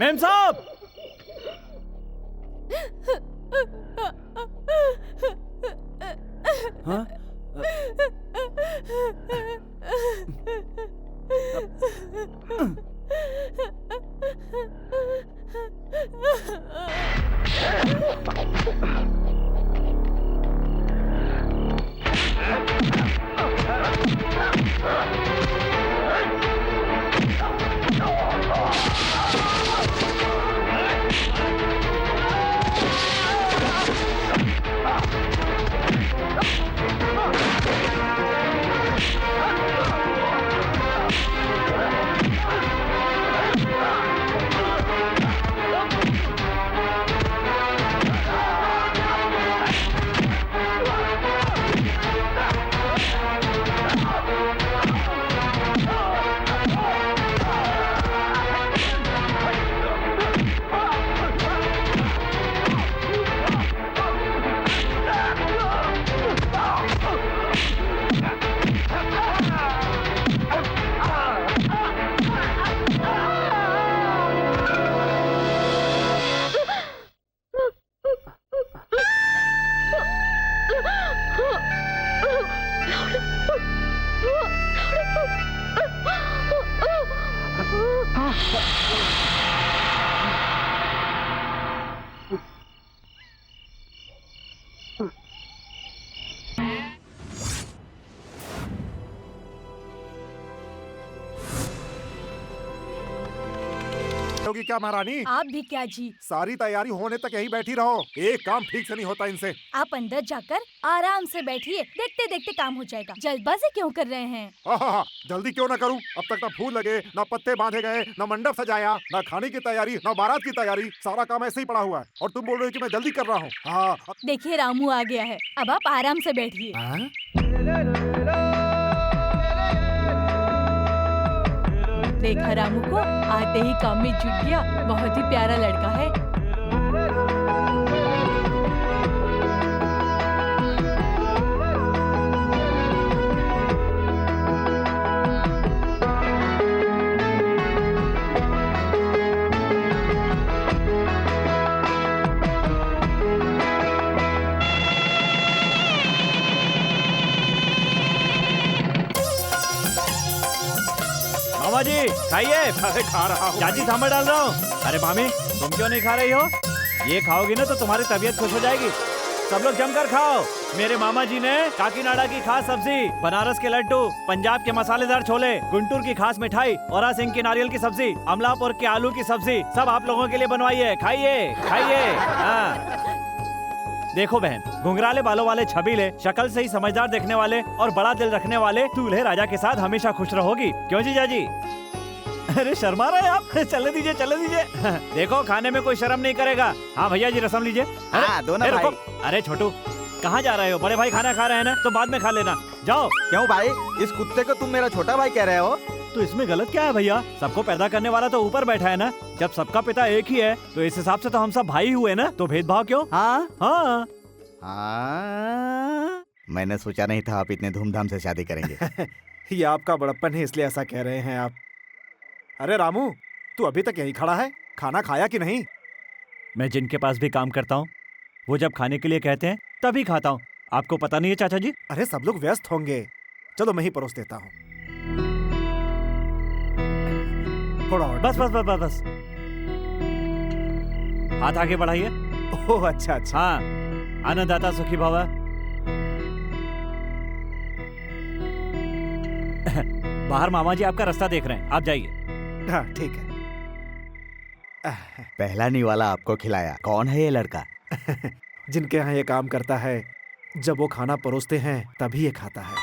Ma'am साहब! हाँ? होगी क्या महारानी? आप भी क्या जी, सारी तैयारी होने तक यहीं बैठी रहो, एक काम ठीक से नहीं होता इनसे। आप अंदर जाकर आराम से बैठिए, देखते देखते काम हो जाएगा। जल्दबाजी क्यों कर रहे हैं? हाँ, जल्दी क्यों ना करूं? अब तक ना फूल लगे, ना पत्ते बांधे गए, ना मंडप सजाया, ना खाने की तैयारी, ना बारात की तैयारी, सारा काम ऐसे ही पड़ा हुआ है और तुम बोल रहे हो कि मैं जल्दी कर रहा हूँ। हाँ देखिए रामू आ गया है, अब आप आराम से बैठिए। देखा रामू को आते ही काम में जुट गया, बहुत ही प्यारा लड़का है। मामा जी खाइए। अरे खा रहा हूँ। चाची सांभर डाल रहा हूँ। अरे मामी तुम क्यों नहीं खा रही हो? ये खाओगी ना तो तुम्हारी तबीयत खुश हो जाएगी। सब लोग जमकर खाओ। मेरे मामा जी ने काकीनाडा की खास सब्जी, बनारस के लड्डू, पंजाब के मसालेदार छोले, गुंटूर की खास मिठाई, औरा सिंह की नारियल की सब्जी, अमलापुर के आलू की सब्जी सब आप लोगों के लिए बनवाई है। खाइए खाइए। हाँ देखो बहन, घुंघराले बालों वाले, छबीले, शक्ल से ही समझदार देखने वाले और बड़ा दिल रखने वाले दूल्हे राजा के साथ हमेशा खुश रहोगी। क्यों जीजा जी? अरे शर्मा रहे आप? चले दीजिए चले दीजिए। देखो खाने में कोई शर्म नहीं करेगा। हाँ भैया जी रसम लीजिए। दोनों भाई। अरे छोटू कहाँ जा रहे हो? बड़े भाई खाना खा रहे हैं ना, तो बाद में खा लेना। जाओ। क्यों भाई, इस कुत्ते को तुम मेरा छोटा भाई कह रहे हो? तो इसमें गलत क्या है भैया? सबको पैदा करने वाला तो ऊपर बैठा है ना। जब सबका पिता एक ही है तो इस हिसाब से तो हम सब भाई हुए ना, तो भेदभाव क्यों? हाँ हाँ हाँ, मैंने सोचा नहीं था आप इतने धूमधाम से शादी करेंगे। ये आपका बड़प्पन है इसलिए ऐसा कह रहे हैं आप। अरे रामू, तू अभी तक यहीं खड़ा है, खाना खाया कि नहीं? मैं जिनके पास भी काम करता हूँ वो जब खाने के लिए कहते हैं तभी खाता हूँ। आपको पता नहीं है चाचा जी? अरे सब लोग व्यस्त होंगे, चलो मैं ही परोस देता हूँ। थोड़ा और। बस बस बस बस बस। हाथ आगे बढ़ाइए। ओह अच्छा अच्छा। हाँ, अन्नदाता सुखी भव। बाहर मामा जी आपका रास्ता देख रहे हैं, आप जाइए। हाँ ठीक है। पहला निवाला आपको खिलाया, कौन है ये लड़का? जिनके यहाँ ये काम करता है, जब वो खाना परोसते हैं तभी ये खाता है।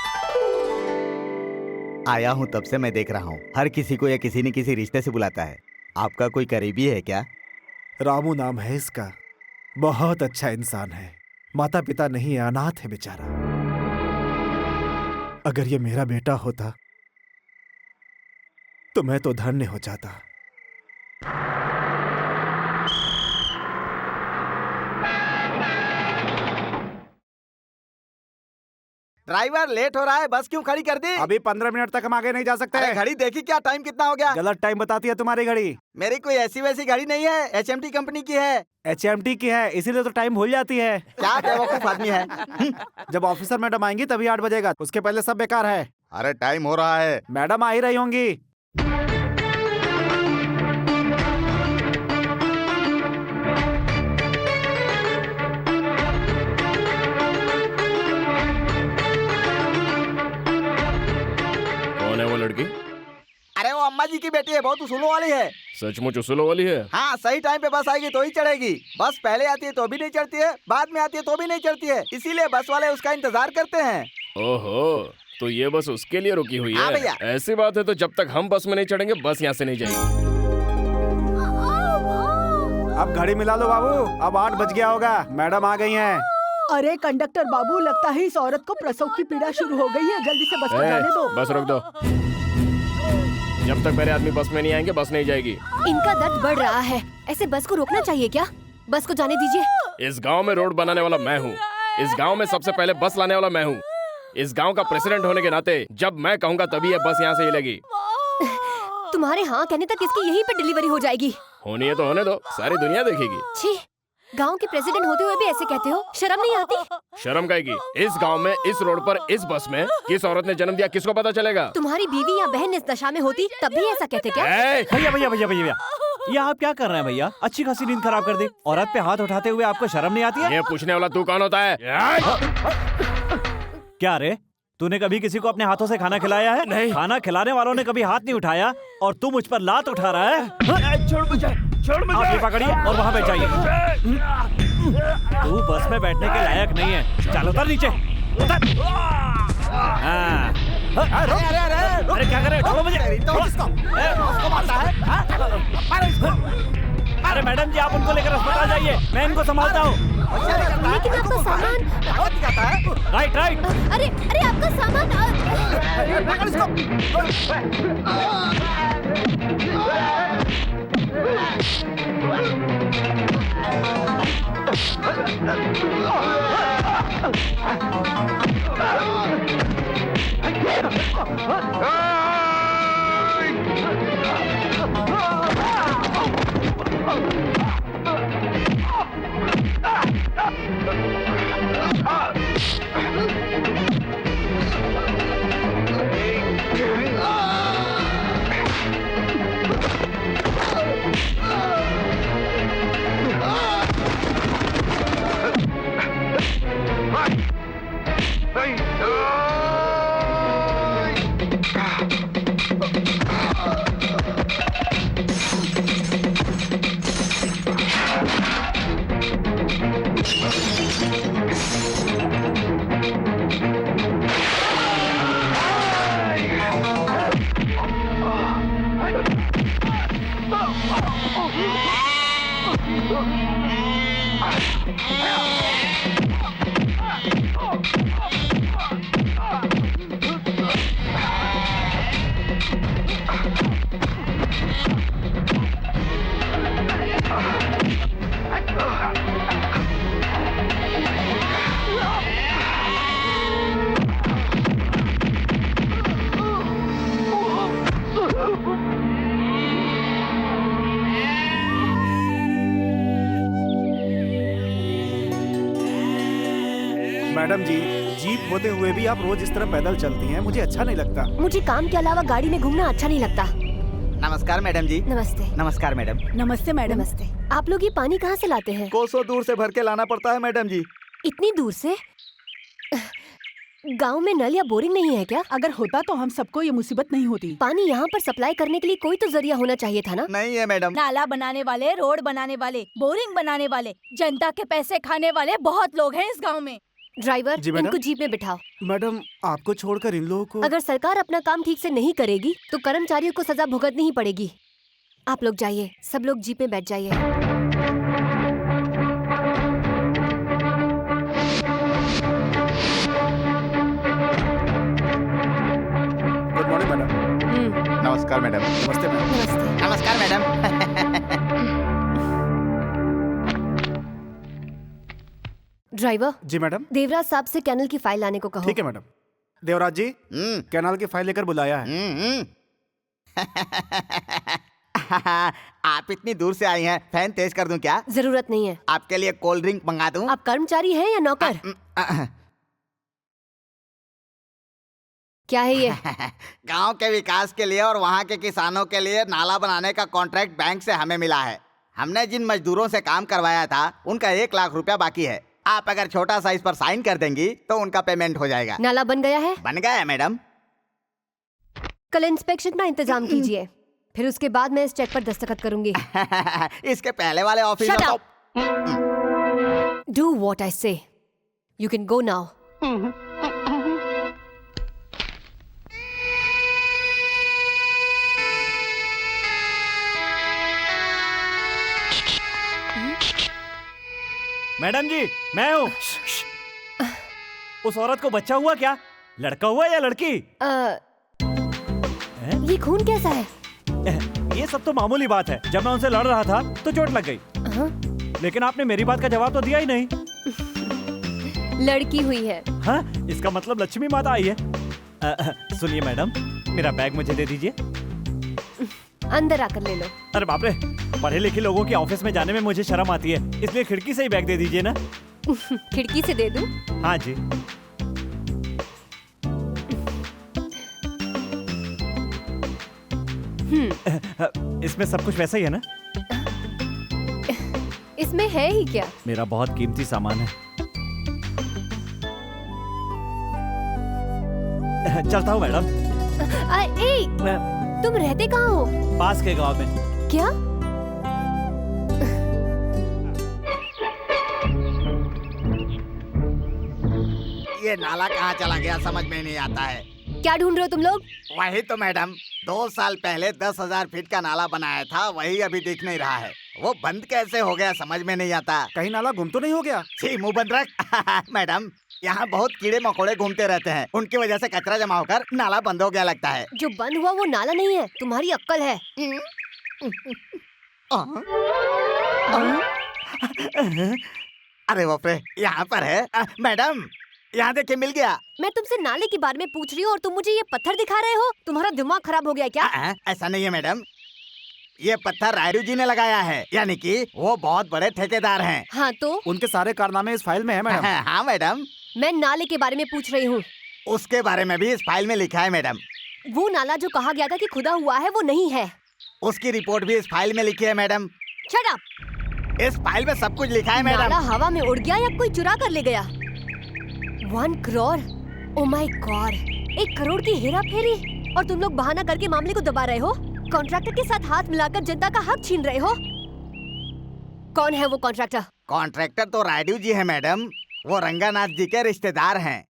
आया हूँ तब से मैं देख रहा हूँ, हर किसी को या किसी न किसी रिश्ते से बुलाता है। आपका कोई करीबी है क्या? रामू नाम है इसका, बहुत अच्छा इंसान है। माता पिता नहीं है, अनाथ है बेचारा। अगर ये मेरा बेटा होता तो मैं तो धन्य हो जाता। ड्राइवर लेट हो रहा है, बस क्यों खड़ी कर दी? अभी 15 मिनट तक हम आगे नहीं जा सकते। अरे घड़ी देखी क्या, टाइम कितना हो गया? गलत टाइम बताती है तुम्हारी घड़ी। मेरी कोई ऐसी वैसी घड़ी नहीं है, HMT कंपनी की है। HMT की है, इसीलिए तो टाइम भूल जाती है। क्या बेवकूफ आदमी है। जब ऑफिसर मैडम आएंगी तभी 8 बजेगा, उसके पहले सब बेकार है। अरे टाइम हो रहा है। मैडम आ ही रही होंगी। कौन है वो लड़की? अरे वो अम्मा जी की बेटी है, बहुत उसूलों वाली है। सचमुच उसूलों वाली है? हाँ, सही टाइम पे बस आएगी तो ही चढ़ेगी। बस पहले आती है तो भी नहीं चढ़ती है, बाद में आती है तो भी नहीं चढ़ती है, इसीलिए बस वाले उसका इंतजार करते हैं। ओहो, तो ये बस उसके लिए रुकी हुई हाँ है। भैया। ऐसी बात है तो जब तक हम बस में नहीं चढ़ेंगे बस यहाँ से नहीं जाएगी। अब घड़ी मिला लो बाबू, अब 8 बज गया होगा, मैडम आ गई हैं। अरे कंडक्टर बाबू, लगता है इस औरत को प्रसव की पीड़ा शुरू हो गई है, जल्दी से बस को ए, जाने दो। बस रोक दो। जब तक मेरे आदमी बस में नहीं आएंगे बस नहीं जाएगी। इनका दर्द बढ़ रहा है, ऐसे बस को रोकना चाहिए क्या? बस को जाने दीजिए। इस गांव में रोड बनाने वाला मैं हूँ, इस गांव में सबसे पहले बस लाने वाला मैं हूँ। इस गांव का प्रेसिडेंट होने के नाते जब मैं कहूँगा तभी ये बस यहाँ से हिलेगी। तुम्हारे हाँ कहने तक इसकी यहीं पे डिलीवरी हो जाएगी। होनी है तो होने दो, सारी दुनिया देखेगी। छी, गांव के प्रेसिडेंट होते हुए भी ऐसे कहते हो, शर्म नहीं आती? शर्म काहेगी? इस गांव में, इस रोड पर, इस बस में किस औरत ने जन्म दिया किसको पता चलेगा? तुम्हारी बीवी या बहन इस दशा में होती तब भी ऐसा कहते क्या? भैया भैया भैया भैया भैया, ये आप क्या कर रहे हैं भैया? अच्छी खासी नींद खराब कर दी। औरत पे हाथ उठाते हुए आपको शर्म नहीं आती है? ये पूछने वाला तू कौन होता है? क्या रे, तूने कभी किसी को अपने हाथों से खाना खिलाया है? नहीं। खाना खिलाने वालों ने कभी हाथ नहीं उठाया और तू मुझ पर लात उठा रहा है? छोड़ मुझे, छोड़ मुझे। आप ये पकड़िए और वहाँ बैठ जाइए। तू बस में बैठने के लायक नहीं है, चल उतर नीचे, उतर। हाँ। अरे क्या कर रहे हो? छोड़ो मुझे। अरे मैडम जी, आप उनको लेकर अस्पताल जाइए, मैं इनको संभालता हूँ। लेकिन आपका सामान। Right right. अरे अरे आपका सामान। मैडम जी, जीप होते हुए भी आप रोज इस तरह पैदल चलती हैं, मुझे अच्छा नहीं लगता। मुझे काम के अलावा गाड़ी में घूमना अच्छा नहीं लगता। नमस्कार मैडम जी। नमस्ते। नमस्कार मैडम। नमस्ते मैडम। नमस्ते। आप लोग ये पानी कहाँ से लाते हैं? कोसों दूर से भर के लाना पड़ता है मैडम जी। इतनी दूर से? गांव में नल या बोरिंग नहीं है क्या? अगर होता तो हम सबको ये मुसीबत नहीं होती। पानी यहाँ पर सप्लाई करने के लिए कोई तो जरिया होना चाहिए था ना? नहीं है मैडम। नाला बनाने वाले, रोड बनाने वाले, बोरिंग बनाने वाले, जनता के पैसे खाने वाले बहुत लोग हैं इस गांव में। ड्राइवर, जी मैडम। इनको जीप में बिठाओ। मैडम, आपको छोड़कर इन लोगों को। अगर सरकार अपना काम ठीक से नहीं करेगी तो कर्मचारियों को सजा भुगतनी ही पड़ेगी। आप लोग जाइए, सब लोग जीप में बैठ जाइए। Good morning madam. नमस्कार मैडम। नमस्ते मैडम। नमस्ते। नमस्कार मैडम। ड्राइवर, जी मैडम। देवराज साहब से कैनल की फाइल लाने को कहो। ठीक है मैडम। देवराज जी, कैनाल की फाइल लेकर बुलाया है। आप इतनी दूर से आई हैं, फैन तेज कर दूं क्या? जरूरत नहीं है। आपके लिए कोल्ड ड्रिंक मंगा दूं? आप कर्मचारी हैं या नौकर? क्या है ये? गांव के विकास के लिए और वहाँ के किसानों के लिए नाला बनाने का कॉन्ट्रैक्ट बैंक से हमें मिला है। हमने जिन मजदूरों से काम करवाया था उनका 1 लाख रुपया बाकी है। आप अगर छोटा सा इस पर साइन कर देंगी तो उनका पेमेंट हो जाएगा। नाला बन गया है? बन गया है मैडम। कल इंस्पेक्शन का इंतजाम कीजिए, फिर उसके बाद मैं इस चेक पर दस्तखत करूंगी। इसके पहले वाले office Shut up! Do what I say. You can go now. Madam ji, मैं हूँ। उस औरत को बच्चा हुआ क्या? लड़का हुआ या लड़की? ये खून कैसा है? ये सब तो मामूली बात है। जब मैं उनसे लड़ रहा था तो चोट लग गई। लेकिन आपने मेरी बात का जवाब तो दिया ही नहीं। लड़की हुई है। हाँ, इसका मतलब लक्ष्मी माता आई है। सुनिए मैडम, मेरा बैग मुझे दे दीजिए। अंदर आकर ले लो। अरे बाप रे, पढ़े लिखे लोगों के ऑफिस में जाने में मुझे शर्म आती है, इसलिए खिड़की से ही बैग दे दीजिए ना। खिड़की से दे दूं? हाँ जी। इसमें सब कुछ वैसा ही है ना? इसमें है ही क्या? मेरा बहुत कीमती सामान है। चलता हूँ मैडम। तुम रहते कहाँ हो? पास के गांव में। क्या? ये नाला कहाँ चला गया समझ में नहीं आता है। क्या ढूंढ रहे हो तुम लोग? वही तो मैडम, 2 साल पहले 10,000 फीट का नाला बनाया था, वही अभी दिख नहीं रहा है। वो बंद कैसे हो गया समझ में नहीं आता। कहीं नाला गुम तो नहीं हो गया? छी, मुंह बंद रख। मैडम, यहाँ बहुत कीड़े मकोड़े घूमते रहते हैं, उनकी वजह से कचरा जमा होकर नाला बंद हो गया लगता है। जो बंद हुआ वो नाला नहीं है, तुम्हारी अक्कल है। अरे बाप रे, यहाँ पर है। मैडम, यहाँ देखिए मिल गया। मैं तुमसे नाले के बारे में पूछ रही हूँ और तुम मुझे ये पत्थर दिखा रहे हो? तुम्हारा दिमाग खराब हो गया क्या? ऐसा नहीं है मैडम, ये पत्थर रायडू जी ने लगाया है, यानी कि वो बहुत बड़े ठेकेदार हैं। हाँ तो? उनके सारे कारनामे इस फाइल में है मैडम। हाँ मैडम। मैं नाले के बारे में पूछ रही हूँ। उसके बारे में भी इस फाइल में लिखा है मैडम। वो नाला जो कहा गया था कि खुदा हुआ है वो नहीं है। उसकी रिपोर्ट भी इस फाइल में लिखी है मैडम। Shut up! इस फाइल में सब कुछ लिखा है मैडम। नाला हवा में उड़ गया या कोई चुरा कर ले गया? 1 crore? Oh my God! 1 crore की हेरा फेरी और तुम लोग बहाना करके मामले को दबा रहे हो। कॉन्ट्रैक्टर के साथ हाथ मिलाकर जनता का हक छीन रहे हो। कौन है वो कॉन्ट्रैक्टर? कॉन्ट्रैक्टर तो रायडू जी है मैडम, वो रंगानाथ जी के रिश्तेदार हैं।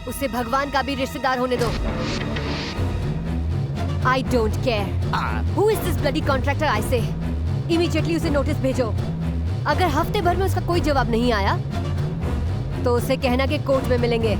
उसे भगवान का भी रिश्तेदार होने दो। I don't care. Who is this bloody contractor? I say. Immediately उसे नोटिस भेजो। अगर हफ्ते भर में उसका कोई जवाब नहीं आया, तो उसे कहना कि कोर्ट में मिलेंगे।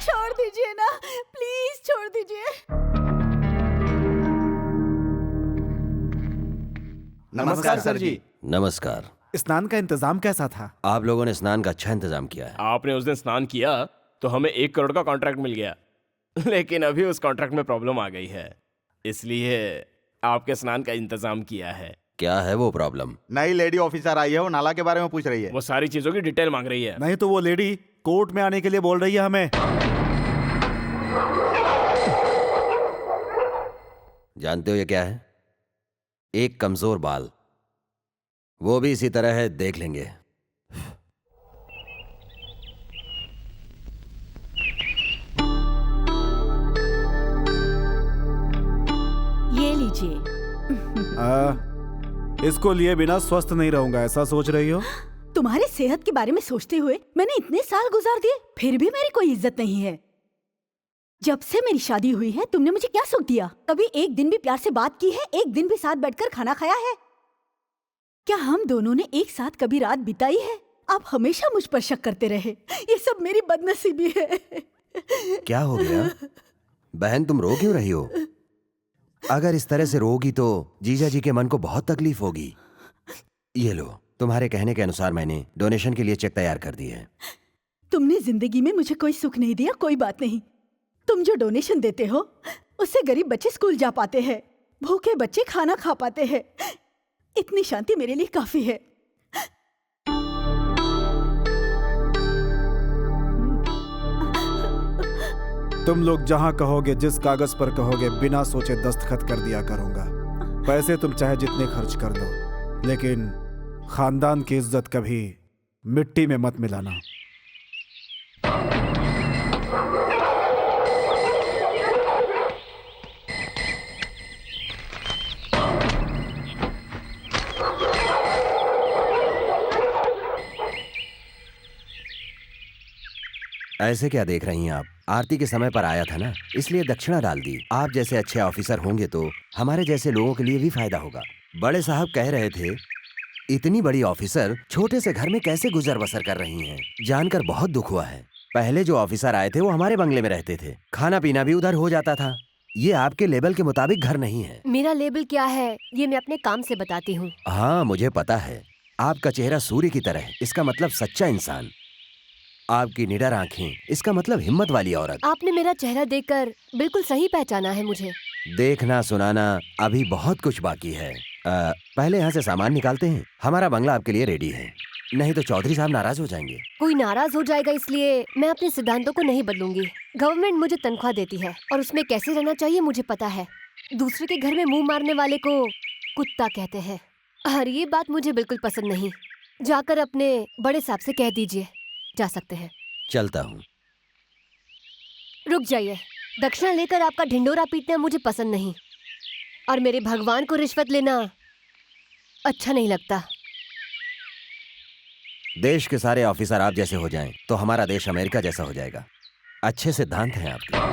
छोड़ दीजिए ना, प्लीज छोड़ दीजिए। नमस्कार सर जी। नमस्कार। स्नान का इंतजाम कैसा था? आप लोगों ने स्नान का अच्छा इंतजाम किया है। आपने उस दिन स्नान किया तो हमें 1 करोड़ का कॉन्ट्रैक्ट मिल गया, लेकिन अभी उस कॉन्ट्रैक्ट में प्रॉब्लम आ गई है, इसलिए आपके स्नान का इंतजाम किया है। क्या है वो प्रॉब्लम? नई लेडी ऑफिसर आई है, वो नाला के बारे में पूछ रही है। वो सारी चीजों की डिटेल मांग रही है। नहीं तो वो लेडी कोर्ट में आने के लिए बोल रही है हमें। जानते हो ये क्या है? एक कमजोर बाल। वो भी इसी तरह है, देख लेंगे। ये लीजिए। इसको लिए बिना स्वस्थ नहीं रहूंगा, ऐसा सोच रही हो? तुम्हारी सेहत के बारे में सोचते हुए मैंने इतने साल गुजार दिए, फिर भी मेरी कोई इज्जत नहीं है। जब से मेरी शादी हुई है तुमने मुझे क्या सुख दिया? कभी एक दिन भी प्यार से बात की है? एक दिन भी साथ बैठकर खाना खाया है? क्या हम दोनों ने एक साथ कभी रात बिताई है? आप हमेशा मुझ पर शक करते रहे। ये सब मेरी बदनसीबी है। क्या हो गया बहन, तुम रो क्यों रही हो? अगर इस तरह से रोगी तो जीजा जी के मन को बहुत तकलीफ होगी। ये लो, तुम्हारे कहने के अनुसार मैंने डोनेशन के लिए चेक तैयार कर दिए है। तुमने जिंदगी में मुझे कोई सुख नहीं दिया, कोई बात नहीं। तुम जो डोनेशन देते हो उससे गरीब बच्चे स्कूल जा पाते हैं, भूखे बच्चे खाना खा पाते हैं। इतनी शांति मेरे लिए काफी है। तुम लोग जहां कहोगे, जिस कागज पर कहोगे, बिना सोचे दस्तखत कर दिया करूंगा। पैसे तुम चाहे जितने खर्च कर दो, लेकिन खानदान की इज्जत कभी मिट्टी में मत मिलाना। ऐसे क्या देख रही हैं आप? आरती के समय पर आया था ना, इसलिए दक्षिणा डाल दी। आप जैसे अच्छे ऑफिसर होंगे तो हमारे जैसे लोगों के लिए भी फायदा होगा। बड़े साहब कह रहे थे इतनी बड़ी ऑफिसर छोटे से घर में कैसे गुजर बसर कर रही हैं। जानकर बहुत दुख हुआ है। पहले जो ऑफिसर आए थे वो हमारे बंगले में रहते थे, खाना पीना भी उधर हो जाता था। ये आपके लेवल के मुताबिक घर नहीं है। मेरा लेबल क्या है ये मैं अपने काम से बताती हूँ। हाँ मुझे पता है, आपका चेहरा सूर्य की तरह है, इसका मतलब सच्चा इंसान। आपकी निडर आंखें, इसका मतलब हिम्मत वाली औरत। आपने मेरा चेहरा देखकर बिल्कुल सही पहचाना है मुझे। देखना सुनाना अभी बहुत कुछ बाकी है। पहले यहाँ से सामान निकालते हैं। हमारा बंगला आपके लिए रेडी है, नहीं तो चौधरी साहब नाराज हो जाएंगे। कोई नाराज हो जाएगा इसलिए मैं अपने सिद्धांतों को नहीं बदलूंगी। गवर्नमेंट मुझे तनख्वाह देती है और उसमें कैसे रहना चाहिए मुझे पता है। दूसरे के घर में मुंह मारने वाले को कुत्ता कहते हैं और ये बात मुझे बिल्कुल पसंद नहीं। जाकर अपने बड़े साहब से कह दीजिए। जा सकते हैं। चलता हूँ। रुक जाइए, दक्षिणा लेकर आपका ढिंडोरा पीटना मुझे पसंद नहीं और मेरे भगवान को रिश्वत लेना अच्छा नहीं लगता। देश के सारे ऑफिसर आप जैसे हो जाएं तो हमारा देश अमेरिका जैसा हो जाएगा। अच्छे सिद्धांत हैं आपके।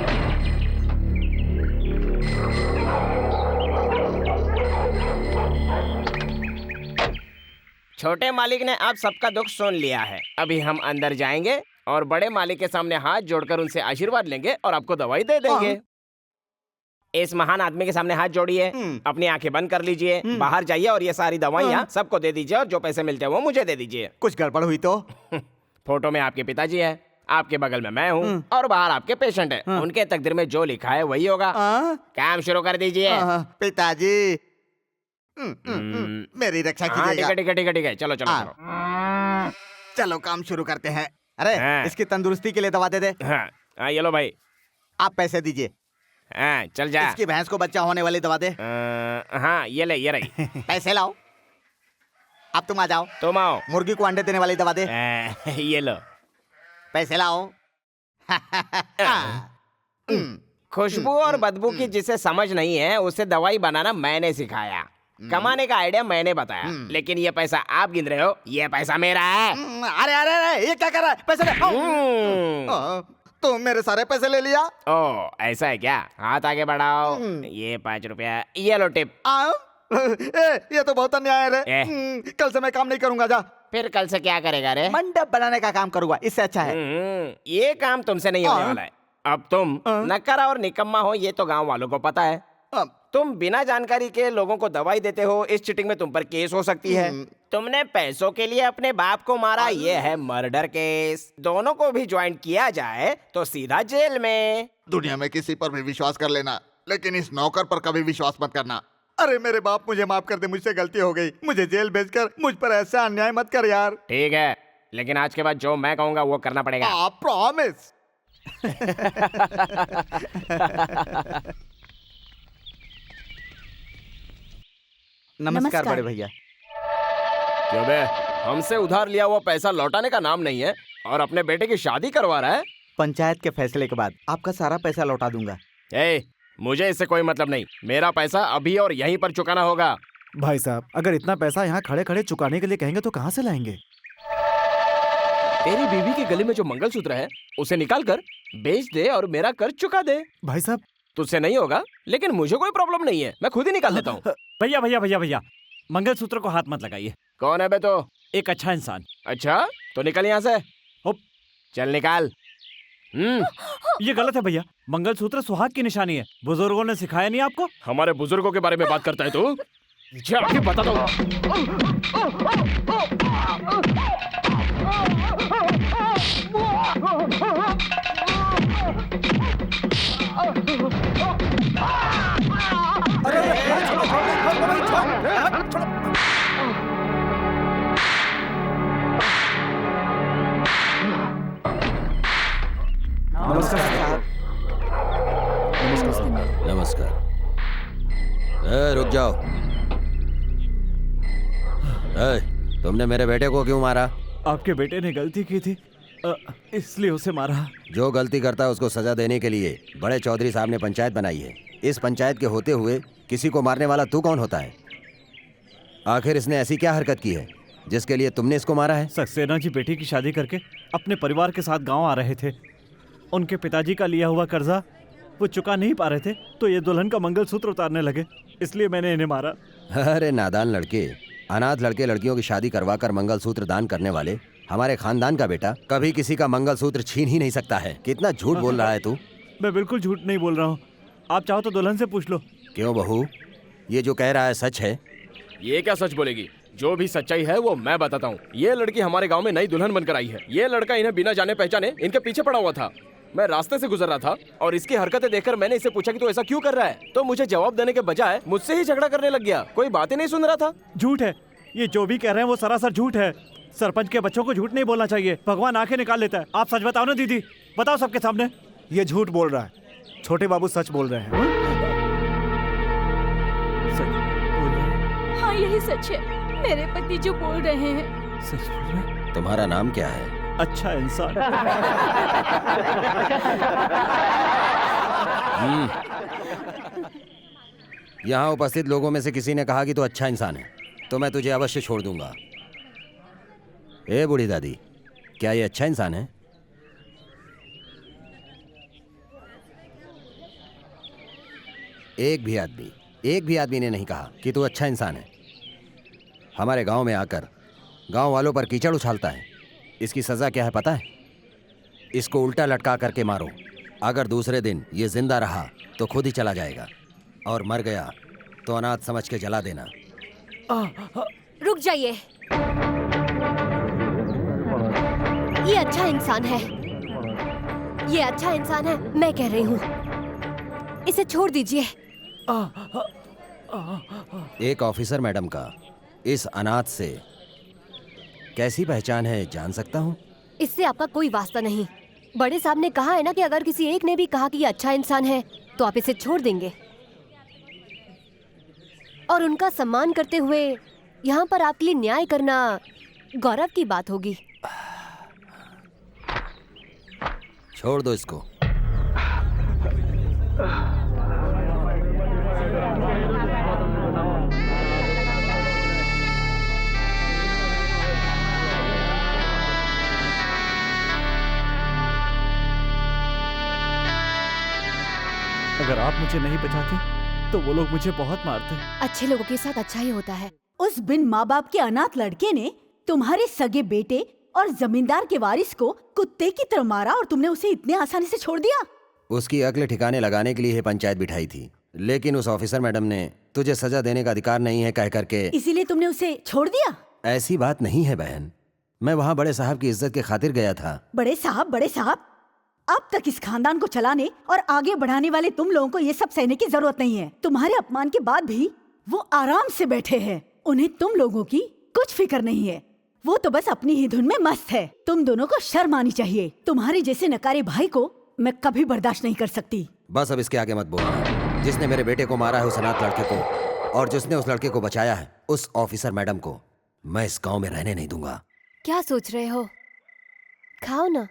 छोटे मालिक ने आप सबका दुख सुन लिया है। अभी हम अंदर जाएंगे और बड़े मालिक के सामने हाथ जोड़कर उनसे आशीर्वाद लेंगे और आपको दवाई दे देंगे। इस महान आदमी के सामने हाथ जोड़िए, अपनी आंखें बंद कर लीजिए, बाहर जाइए और ये सारी दवाइयाँ सबको दे दीजिए और जो पैसे मिलते हैं वो मुझे दे दीजिए। कुछ गड़बड़ हुई तो? फोटो में आपके पिताजी है, आपके बगल में मैं हूँ और बाहर आपके पेशेंट है। उनके तकदीर में जो लिखा है वही होगा। काम शुरू कर दीजिए। पिताजी मेरी रक्षा कीजिएगा। ठीक है, चलो चलो चलो। चलो काम शुरू करते हैं। अरे इसकी तंदुरुस्ती के लिए दवा दे दे। हाँ ये लो भाई, आप पैसे दीजिए। हाँ चल जा। इसकी भैंस को बच्चा होने वाली दवा दे। हाँ ये ले, ये रही। पैसे लाओ। अब तुम आ जाओ। तुम आओ। मुर्गी को अंडे देने वाली दवा दे। ये लो। पैसे लाओ। खुशबू और बदबू की जिसे समझ नहीं है उसे दवाई बनाना मैंने सिखाया। कमाने का आइडिया मैंने बताया, लेकिन ये पैसा आप गिन रहे हो, ये पैसा मेरा है। अरे अरे अरे ये क्या कर रहा है? पैसे ले। तो मेरे सारे पैसे ले लिया। ओ ऐसा है क्या? हाथ आगे बढ़ाओ। ये 5 रुपया, ये लो टिप। ये तो बहुत अन्याय है रे। कल से मैं काम नहीं करूंगा। जा। फिर कल से क्या करेगा रे? मंडप बनाने का काम करूंगा, इससे अच्छा है। ये काम तुमसे नहीं होने वाला है। अब तुम नक्कारा और निकम्मा हो ये तो गांव वालों को पता है। तुम बिना जानकारी के लोगों को दवाई देते हो, इस चीटिंग में तुम पर केस हो सकती है। तुमने पैसों के लिए अपने बाप को मारा, ये है मर्डर केस। दोनों को भी ज्वाइन किया जाए तो सीधा जेल में। दुनिया में किसी पर भी विश्वास कर लेना, लेकिन इस नौकर पर कभी विश्वास मत करना। अरे मेरे बाप मुझे माफ कर दे, मुझसे गलती हो गई। मुझे जेल भेजकर मुझ पर ऐसा अन्याय मत कर यार। ठीक है, लेकिन आज के बाद जो मैं कहूँगा वो करना पड़ेगा। आप प्रॉमिस। नमस्कार बड़े भैया। क्यों बे, हमसे उधार लिया हुआ पैसा लौटाने का नाम नहीं है और अपने बेटे की शादी करवा रहा है। पंचायत के फैसले के बाद आपका सारा पैसा लौटा दूंगा। मुझे इससे कोई मतलब नहीं। मेरा पैसा अभी और यहीं पर चुकाना होगा। भाई साहब, अगर इतना पैसा यहाँ खड़े खड़े चुकाने के लिए कहेंगे तो कहाँ से लाएंगे? तेरी बीवी के गले में जो मंगलसूत्र है उसे निकाल कर बेच दे और मेरा कर्ज चुका दे। भाई साहब, तुझसे नहीं होगा, लेकिन मुझे कोई प्रॉब्लम नहीं है, मैं खुद ही निकाल लेता हूँ। भैया भैया भैया भैया, मंगलसूत्र को हाथ मत लगाइए। कौन है बे तो? एक अच्छा इंसान। अच्छा तो निकल यहाँ से। हुप। चल निकाल। ये गलत है भैया, मंगलसूत्र सुहाग की निशानी है। बुजुर्गों ने सिखाया नहीं आपको? हमारे बुजुर्गों के बारे में बात करता है तू? जाके बता दो। नमस्कार साहब। नमस्कार। रुक जाओ। तुमने मेरे बेटे को क्यों मारा? आपके बेटे ने गलती की थी, इसलिए उसे मारा। जो गलती करता है उसको सजा देने के लिए बड़े चौधरी साहब ने पंचायत बनाई है। इस पंचायत के होते हुए किसी को मारने वाला तू कौन होता है? आखिर इसने ऐसी क्या हरकत की है जिसके लिए तुमने इसको मारा है? सक्सेना जी बेटी की शादी करके अपने परिवार के साथ गांव आ रहे थे। उनके पिताजी का लिया हुआ कर्जा वो चुका नहीं पा रहे थे, तो ये दुल्हन का मंगलसूत्र उतारने लगे, इसलिए मैंने इन्हें मारा। अरे नादान लड़के, अनाथ लड़के लड़कियों की शादी करवाकर मंगलसूत्र दान करने वाले हमारे खानदान का बेटा कभी किसी का मंगलसूत्र छीन ही नहीं सकता है। कितना झूठ बोल रहा है तू? मैं बिल्कुल झूठ नहीं बोल रहा हूँ, आप चाहो तो दुल्हन से पूछ लो। क्यों बहू, ये जो कह रहा है सच है? ये क्या सच बोलेगी? जो भी सच्चाई है वो मैं बताता हूँ। ये लड़की हमारे गांव में नई दुल्हन बनकर आई है। ये लड़का इन्हें बिना जाने पहचाने इनके पीछे पड़ा हुआ था। मैं रास्ते से गुजर रहा था और इसकी हरकतें देखकर मैंने इससे पूछा कि तू ऐसा क्यों कर रहा है, तो मुझे जवाब देने के बजाय मुझसे ही झगड़ा करने लग गया। कोई बात ही नहीं सुन रहा था। झूठ है, ये जो भी कह रहे हैं वो सरासर झूठ है। सरपंच के बच्चों को झूठ नहीं बोलना चाहिए, भगवान आंखें निकाल लेता है। आप सच बताओ ना दीदी, बताओ सबके सामने। ये झूठ बोल रहा है, छोटे बाबू सच बोल रहे हैं। सच बोल रहे हैं? हाँ यही सच है, मेरे पति जो बोल रहे हैं। सच बोल रहे हैं? तुम्हारा नाम क्या है? अच्छा इंसान। यहाँ उपस्थित लोगों में से किसी ने कहा कि तू अच्छा इंसान है, तो मैं तुझे अवश्य छोड़ दूंगा। ए बूढ़ी दादी, क्या ये अच्छा इंसान है? एक भी आदमी ने नहीं कहा कि तू अच्छा इंसान है। हमारे गांव में आकर गांव वालों पर कीचड़ उछालता है। इसकी सजा क्या है पता है? इसको उल्टा लटका करके मारो। अगर दूसरे दिन ये जिंदा रहा तो खुद ही चला जाएगा, और मर गया तो अनाथ समझ के जला देना। रुक जाइए, ये अच्छा इंसान है, ये अच्छा इंसान है, मैं कह रही हूँ इसे छोड़ दीजिए। एक ऑफिसर मैडम का इस अनाथ से कैसी पहचान है जान सकता हूँ? इससे आपका कोई वास्ता नहीं। बड़े साहब ने कहा है ना कि अगर किसी एक ने भी कहा कि ये अच्छा इंसान है तो आप इसे छोड़ देंगे, और उनका सम्मान करते हुए यहाँ पर आपके लिए न्याय करना गौरव की बात होगी। छोड़ दो इसको। अगर आप मुझे नहीं बचाते तो वो लोग मुझे बहुत मारते। अच्छे लोगों के साथ अच्छा ही होता है। उस बिन माँ बाप के अनाथ लड़के ने तुम्हारे सगे बेटे और जमींदार के वारिस को कुत्ते की तरह मारा, और तुमने उसे इतने आसानी से छोड़ दिया। उसकी अक्ल ठिकाने लगाने के लिए पंचायत बिठाई थी, लेकिन उस ऑफिसर मैडम ने तुझे सजा देने का अधिकार नहीं है कह करके इसीलिए तुमने उसे छोड़ दिया। ऐसी बात नहीं है बहन, मैं वहाँ बड़े साहब की इज्जत के खातिर गया था। बड़े साहब, अब तक इस खानदान को चलाने और आगे बढ़ाने वाले तुम लोगों को ये सब सहने की जरूरत नहीं है। तुम्हारे अपमान के बाद भी वो आराम से बैठे हैं, उन्हें तुम लोगों की कुछ फिक्र नहीं है। वो तो बस अपनी ही धुन में मस्त है। तुम दोनों को शर्म आनी चाहिए। तुम्हारे जैसे नकारे भाई को मैं कभी बर्दाश्त नहीं कर सकती। बस अब इसके आगे मत बोलना। जिसने मेरे बेटे को मारा है उस अनाथ लड़के को, और जिसने उस लड़के को बचाया है उस ऑफिसर मैडम को, मैं इस गाँव में रहने नहीं दूंगा। क्या सोच रहे हो? खाओ ना।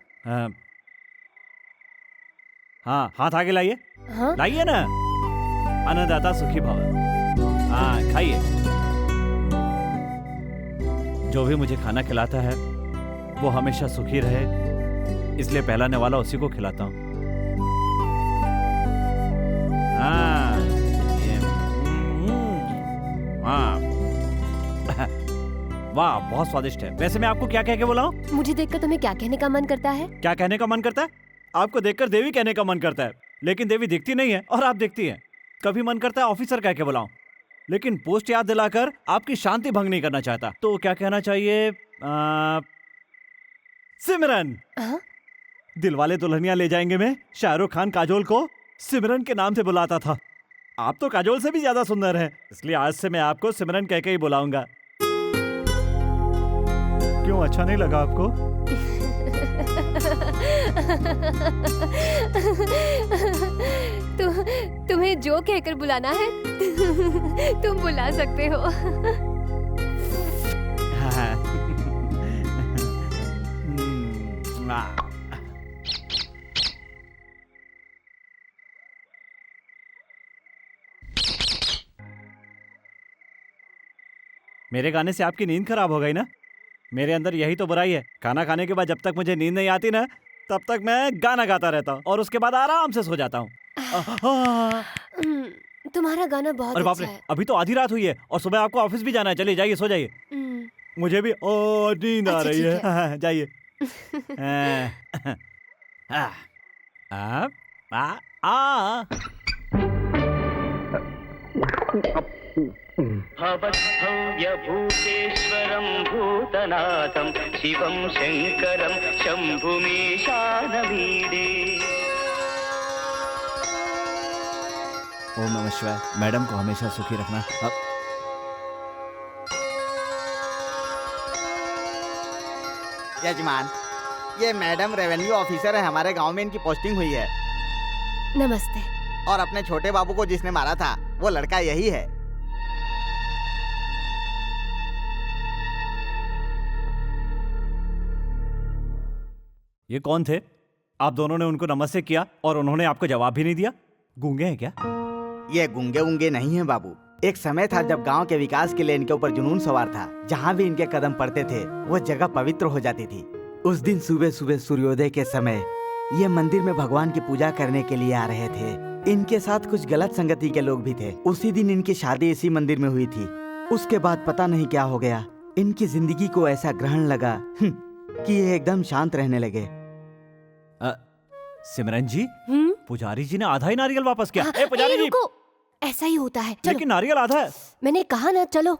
हाँ, हाथ आगे लाइए। हाँ? लाइए ना। अन्नदाता सुखी भव। हाँ खाइए। जो भी मुझे खाना खिलाता है वो हमेशा सुखी रहे, इसलिए पहलाने वाला उसी को खिलाता हूँ। हाँ, हाँ। वाह, बहुत स्वादिष्ट है। वैसे मैं आपको क्या कह के बोला हूँ? मुझे देखकर तुम्हें क्या कहने का मन करता है? क्या कहने का मन करता है? आपको देखकर देवी कहने का मन करता है, लेकिन देवी दिखती नहीं है और आप दिखती हैं। कभी मन करता है ऑफिसर कह के बुलाऊं, लेकिन पोस्ट याद दिलाकर आपकी शांति भंग नहीं करना चाहता। तो क्या कहना चाहिए? सिमरन। दिलवाले दुल्हनिया ले जाएंगे में शाहरुख खान काजोल को सिमरन के नाम से बुलाता था। आप तो काजोल से भी ज्यादा सुंदर हैं, इसलिए आज से मैं आपको सिमरन कह के ही बुलाऊंगा। क्यों, अच्छा नहीं लगा आपको? तुम्हें जो कहकर बुलाना है तुम बुला सकते हो। मेरे गाने से आपकी नींद खराब हो गई ना? मेरे अंदर यही तो बुराई है। खाना खाने के बाद जब तक मुझे नींद नहीं आती ना, तब तक मैं गाना गाता रहता हूँ और उसके बाद आराम से सो जाता हूँ। तुम्हारा गाना बहुत अरे बाप रे, अच्छा है। अभी तो आधी रात हुई है और सुबह आपको ऑफिस भी जाना है। चलिए जाइए, सो जाइए। मुझे भी नींद आ अच्छा, रही ठीक है। जाइए। भवद्भव्यभूतेश्वरं भूतनाथं शिवं शङ्करं शम्भुमीशानमीडे। ओम नमः शिवाय। मैडम को हमेशा सुखी रखना। यजमान, ये मैडम रेवेन्यू ऑफिसर है, हमारे गांव में इनकी पोस्टिंग हुई है। नमस्ते। और अपने छोटे बाबू को जिसने मारा था वो लड़का यही है। ये कौन थे? आप दोनों ने उनको नमस्ते किया और उन्होंने आपको जवाब भी नहीं दिया। गूंगे हैं क्या? ये गूंगे वूंगे नहीं है बाबू। एक समय था जब गांव के विकास के लिए इनके ऊपर जुनून सवार था। जहाँ भी इनके कदम पड़ते थे वो जगह पवित्र हो जाती थी। उस दिन सुबह सुबह सूर्योदय के समय ये मंदिर में भगवान की पूजा करने के लिए आ रहे थे। इनके साथ कुछ गलत संगति के लोग भी थे। उसी दिन इनकी शादी इसी मंदिर में हुई थी। उसके बाद पता नहीं क्या हो गया, इनकी जिंदगी को ऐसा ग्रहण लगा कि ये एकदम शांत रहने लगे। सिमरन जी, पुजारी जी ने आधा ही नारियल वापस किया। ए पुजारी जी, रुको, ऐसा ही होता है। चलो। लेकिन नारियल आधा है। मैंने कहा ना, चलो।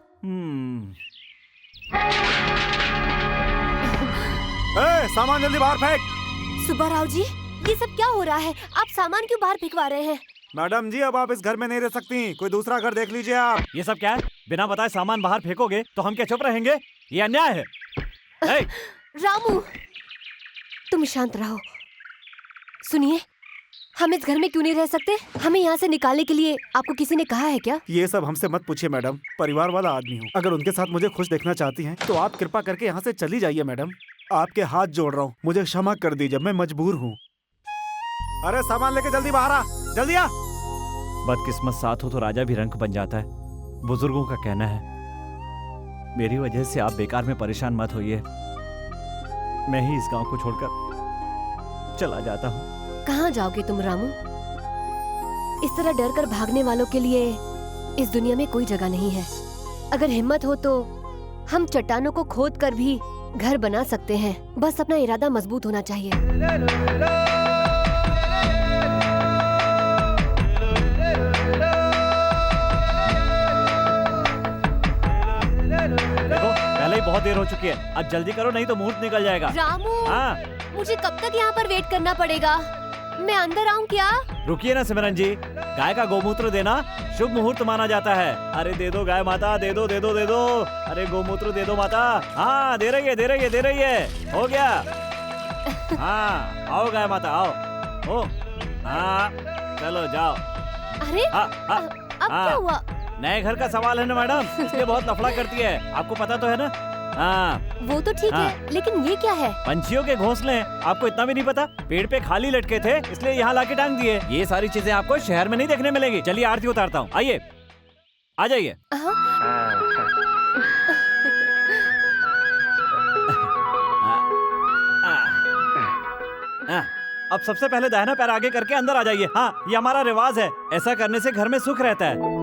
सामान जल्दी बाहर फेंक। सुब्बाराव जी, ये सब क्या हो रहा है? आप सामान क्यों बाहर फेंकवा रहे हैं? मैडम जी, अब आप इस घर में नहीं रह सकती, कोई दूसरा घर देख लीजिए आप। ये सब क्या है? बिना बताए सामान बाहर फेंकोगे तो हम क्या चुप रहेंगे? ये अन्याय है। रामू, तुम शांत रहो। सुनिए, हम इस घर में क्यों नहीं रह सकते? हमें यहाँ से निकालने के लिए आपको किसी ने कहा है क्या? ये सब हमसे मत पूछिए मैडम, परिवार वाला आदमी हूँ। अगर उनके साथ मुझे खुश देखना चाहती हैं तो आप कृपा करके यहाँ से चली जाइए मैडम। आपके हाथ जोड़ रहा हूँ, मुझे क्षमा कर दीजिए, मैं मजबूर हूँ। अरे सामान लेके जल्दी बाहर आ, जल्दी आ। बदकिस्मत साथ हो तो राजा भी रंक बन जाता है, बुजुर्गों का कहना है। मेरी वजह से आप बेकार में परेशान मत होइए। मैं ही इस गांव को छोड़कर चला जाता हूँ। कहाँ जाओगे तुम रामू? इस तरह डर कर भागने वालों के लिए इस दुनिया में कोई जगह नहीं है। अगर हिम्मत हो तो हम चट्टानों को खोद कर भी घर बना सकते हैं। बस अपना इरादा मजबूत होना चाहिए। देखो, पहले ही बहुत देर हो चुकी है, अब जल्दी करो नहीं तो मुहूर्त निकल जाएगा। रामू, हाँ, मुझे कब तक यहाँ पर वेट करना पड़ेगा? मैं अंदर आऊँ क्या? रुकिए ना सिमरन जी, गाय का गोमूत्र देना शुभ मुहूर्त माना जाता है। अरे दे दो गाय माता, दे दो दे दो दे दो। अरे गोमूत्र दे दो माता। हाँ, दे रही है दे रही है दे रही है। हो गया। हाँ, आओ गाय माता आओ। ओ, हाँ, चलो जाओ। अरे अब क्या हुआ? नए घर का सवाल है ना मैडम, इसलिए बहुत लफड़ा करती है। आपको पता तो है ना? हाँ, वो तो ठीक है, लेकिन ये क्या है? पंछियों के घोंसले हैं। आपको इतना भी नहीं पता? पेड़ पे खाली लटके थे इसलिए यहाँ लाके टांग दिए। ये सारी चीजें आपको शहर में नहीं देखने मिलेंगी। चलिए आरती उतारता हूँ, आइए आ जाइए। अब सबसे पहले दाहिना पैर आगे करके अंदर आ जाइए। हाँ, ये हमारा रिवाज है। ऐसा करने से घर में सुख रहता है।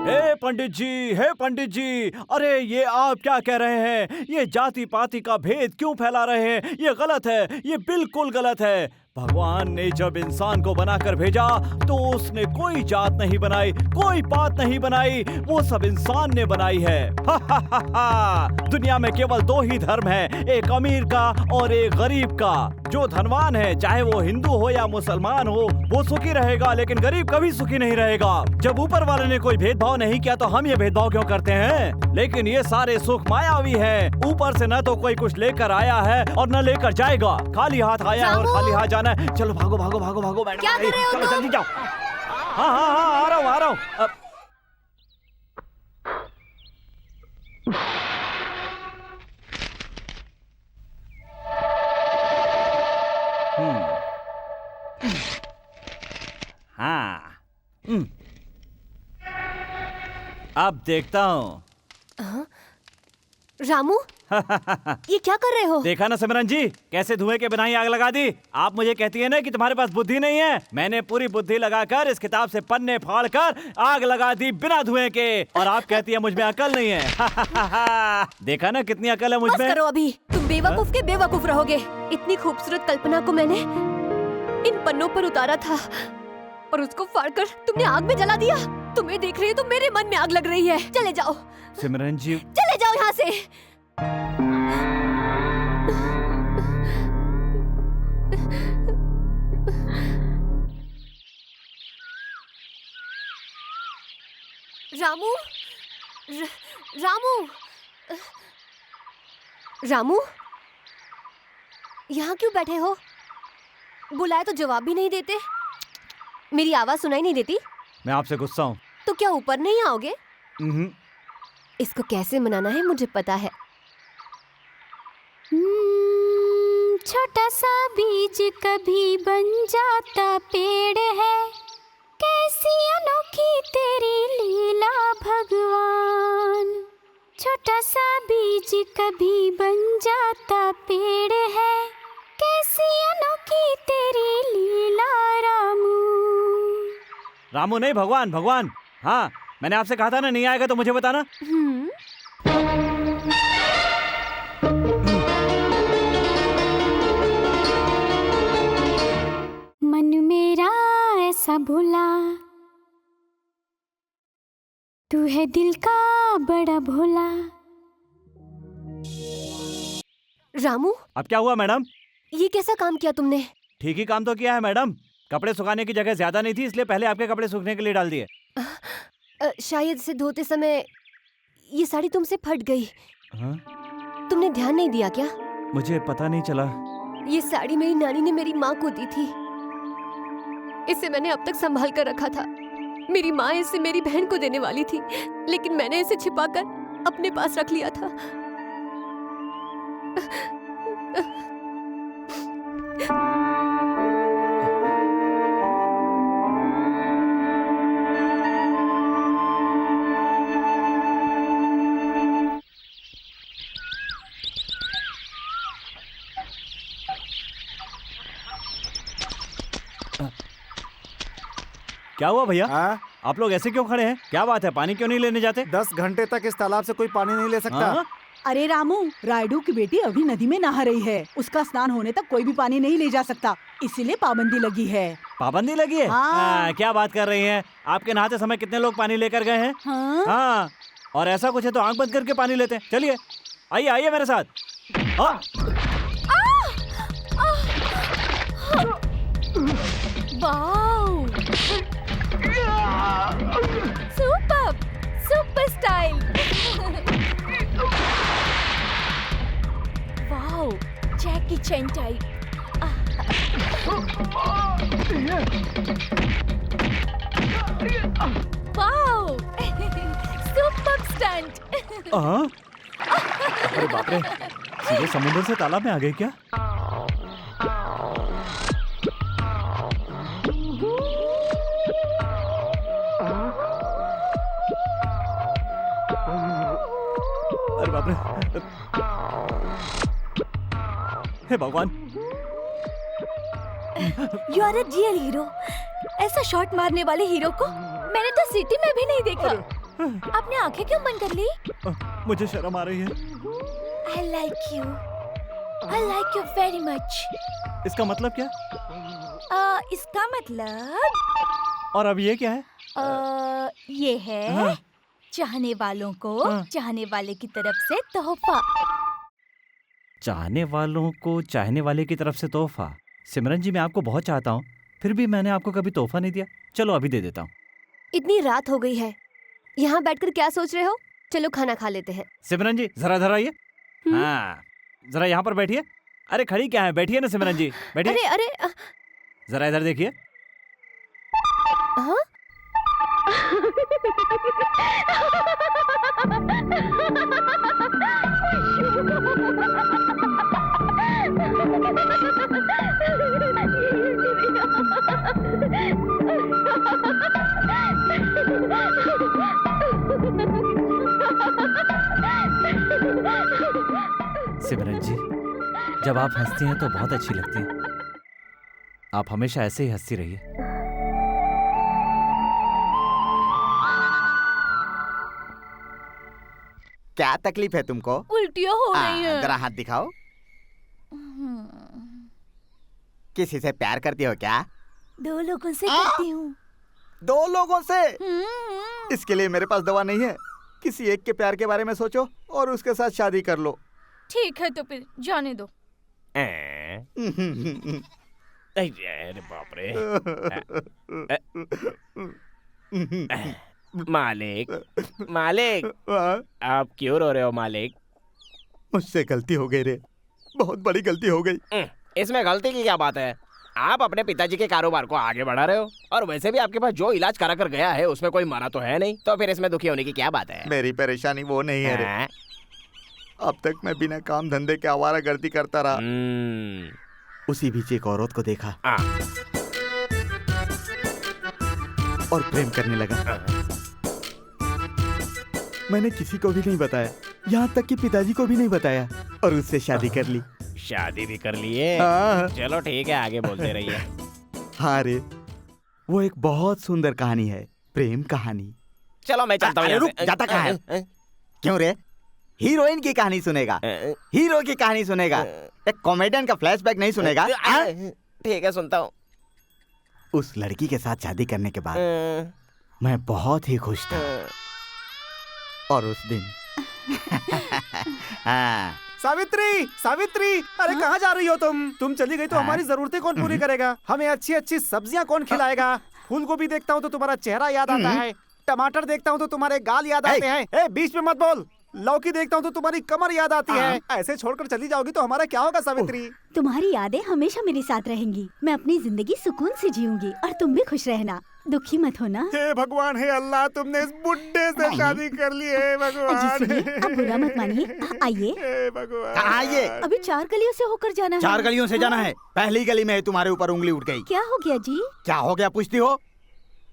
हे पंडित जी, अरे ये आप क्या कह रहे हैं? ये जाति पाति का भेद क्यों फैला रहे हैं? ये गलत है, ये बिल्कुल गलत है। भगवान ने जब इंसान को बनाकर भेजा तो उसने कोई जात नहीं बनाई, कोई पात नहीं बनाई, वो सब इंसान ने बनाई है। हा हा हा हा। दुनिया में केवल दो ही धर्म है, एक अमीर का और एक गरीब का। जो धनवान है, चाहे वो हिंदू हो या मुसलमान हो, वो सुखी रहेगा, लेकिन गरीब कभी सुखी नहीं रहेगा। जब ऊपर वाले ने कोई भेदभाव नहीं किया तो हम ये भेदभाव क्यों करते हैं? लेकिन ये सारे सुख मायावी हैं। ऊपर से न तो कोई कुछ लेकर आया है और न लेकर जाएगा। खाली हाथ आया है और खाली हाथ जाना है। चलो भागो भागो भागो भागो मैडम। क्या कर रहे हो चलो तुम? जल्दी जाओ। हाँ हाँ हाँ, आ रहा हूँ। हाँ, अब देखता हूँ। रामू, ये क्या कर रहे हो? देखा ना सिमरन जी, कैसे धुएं के बिना ही आग लगा दी। आप मुझे कहती है ना कि तुम्हारे पास बुद्धि नहीं है। मैंने पूरी बुद्धि लगाकर इस किताब से पन्ने फाड़ कर आग लगा दी बिना धुएं के, और आप कहती है मुझ में अकल नहीं है। देखा ना कितनी अकल है मुझ बस में। करो अभी, तुम बेवकूफ के बेवकूफ रहोगे। इतनी खूबसूरत कल्पना को मैंने इन पन्नों पर उतारा था और उसको फाड़कर तुमने आग में जला दिया। तुम्हें देख रही हो तो मेरे मन में आग लग रही है। चले जाओ सिमरन जी, चले जाओ यहाँ से। रामू, रामू, रामू, यहाँ क्यों बैठे हो? बुलाए तो जवाब भी नहीं देते। मेरी आवाज सुनाई नहीं देती? मैं आपसे गुस्सा हूँ। तो क्या ऊपर नहीं आओगे? इसको कैसे मनाना है मुझे पता है। छोटा सा बीज कभी बन जाता पेड़ है, कैसी अनोखी तेरी लीला भगवान। छोटा सा बीज कभी बन जाता पेड़ है, कैसी अनोखी तेरी लीला रामू। रामू नहीं, भगवान, भगवान। हाँ, मैंने आपसे कहा था ना, नहीं आएगा तो मुझे बताना। मन मेरा ऐसा भोला, तू है दिल का बड़ा भोला। रामू, अब क्या हुआ मैडम? ये कैसा काम किया तुमने? ठीक ही काम तो किया है मैडम। कपड़े सुखाने की जगह ज्यादा नहीं थी, इसलिए पहले आपके कपड़े सूखने के लिए डाल दिए। शायद इसे धोते समय ये साड़ी तुमसे फट गई। हाँ? तुमने ध्यान नहीं दिया क्या? मुझे पता नहीं चला। ये साड़ी मेरी नानी ने मेरी माँ को दी थी। इसे मैंने अब तक संभाल कर रखा था। मेरी माँ इसे मेरी बहन को देने वाली थी, लेकिन मैंने इसे छिपाकर अपने पास रख लिया था। क्या हुआ भैया? हाँ? आप लोग ऐसे क्यों खड़े हैं? क्या बात है? पानी क्यों नहीं लेने जाते? 10 घंटे तक इस तालाब से कोई पानी नहीं ले सकता। हाँ? अरे रामू, रायडू की बेटी अभी नदी में नहा रही है। उसका स्नान होने तक कोई भी पानी नहीं ले जा सकता, इसीलिए पाबंदी लगी है। पाबंदी लगी है? हाँ। क्या बात कर रही हैं? आपके नहाते समय कितने लोग पानी लेकर गए हैं? हाँ? हाँ, और ऐसा कुछ है तो आंख बंद करके पानी लेते हैं। चलिए, आइए आइए मेरे साथ। हाँ। Wow, super super style. Wow, Jackie Chan type. Wow, super stunt. अरे बाप रे, सीधे समुद्र से तालाब में आ गए क्या? अरे बाप रे, हे भगवान, you are a real hero. ऐसा शॉट मारने वाले हीरो को मैंने तो सिटी में भी नहीं देखा। आपने आंखें क्यों बंद कर ली? मुझे शर्म आ रही है। I like you very much। इसका मतलब क्या? इसका मतलब और अब ये क्या है? ये है हाँ। चाहने वालों को हाँ। चाहने वाले की तरफ से तोहफा। चाहने वालों को चाहने वाले की तरफ से तोहफा। सिमरन जी, मैं आपको बहुत चाहता हूँ, फिर भी मैंने आपको कभी तोहफा नहीं दिया। चलो अभी दे देता हूँ। इतनी रात हो गई है, यहाँ बैठकर क्या सोच रहे हो? चलो खाना खा लेते हैं। सिमरन जी जरा इधर आइए। हाँ, जरा यहाँ पर बैठिए। अरे खड़ी क्या है, बैठिए ना सिमरन जी, बैठिए। अरे अरे जरा इधर देखिए। हाँ? सिमरन जी, जब आप हंसती हैं तो बहुत अच्छी लगती हैं। आप हमेशा ऐसे ही हंसती रहिए। क्या तकलीफ है तुमको? उल्टियाँ हो रही हैं। जरा हाथ दिखाओ। किसी से प्यार करती हो क्या? 2 लोगों से करती हूँ। 2 लोगों से? इसके लिए मेरे पास दवा नहीं है। किसी एक के प्यार के बारे में सोचो और उसके साथ शादी कर लो। ठीक है तो फिर जाने दो। अरे बाप रे। मालिक, मालिक, आप क्यों रो रहे हो मालिक? मुझसे गलती हो गई रे, बहुत बड़ी गलती हो गई। इसमें गलती की क्या बात है? आप अपने पिताजी के कारोबार को आगे बढ़ा रहे हो, और वैसे भी आपके पास जो इलाज करा कर गया है उसमें कोई मरा तो है नहीं, तो फिर इसमें दुखी होने की क्या बात है? मेरी परेशानी वो नहीं है रे। अब तक मैं बिना काम धंधे के आवारागर्दी करता रहा। उसी बीच एक औरत को देखा और प्रेम करने लगा। मैंने किसी को भी नहीं बताया, यहाँ तक कि पिताजी को भी नहीं बताया, और उससे शादी कर ली। शादी भी कर लिए? हाँ। चलो ठीक है, आगे बोलते रहिए। हाँ रे, वो एक बहुत सुंदर कहानी है, प्रेम कहानी। चलो मैं चलता हूँ। रुक, जाता कहाँ है? क्यों रे? हीरोइन की कहानी सुनेगा, हीरो की कहानी सुनेगा, एक कॉमेडियन का फ्लैशबैक नहीं सुनेगा? ठीक है, सुनता हूँ। उस लड़की के साथ शादी करने के बाद मैं बहुत ही खुश था, और उस दिन हाँ। सावित्री, सावित्री, अरे कहाँ जा रही हो तुम चली गई तो हमारी जरूरतें कौन पूरी करेगा? हमें अच्छी अच्छी सब्जियां कौन खिलाएगा? फूल गोभी देखता हूँ तो तुम्हारा चेहरा याद आता है, टमाटर देखता हूँ तो तुम्हारे गाल याद आते हैं। ए, बीच में मत बोल। लौकी देखता हूँ तो तुम्हारी कमर याद आती है। ऐसे छोड़कर चली जाओगी तो हमारा क्या होगा सावित्री? तुम्हारी यादें हमेशा मेरे साथ रहेंगी। मैं अपनी जिंदगी सुकून से जीऊंगी और तुम भी खुश रहना, दुखी मत होना। हे भगवान, हे अल्लाह, तुमने इस बुड्ढे से शादी कर ली है भगवान। अब बुरा मत मानिए, आइए। हे भगवान, कहाँ आइए? अभी 4 गलियों से होकर जाना है। 4 गलियों से जाना है? पहली गली में तुम्हारे ऊपर उंगली उठ गई। क्या हो गया जी? क्या हो गया पूछती हो?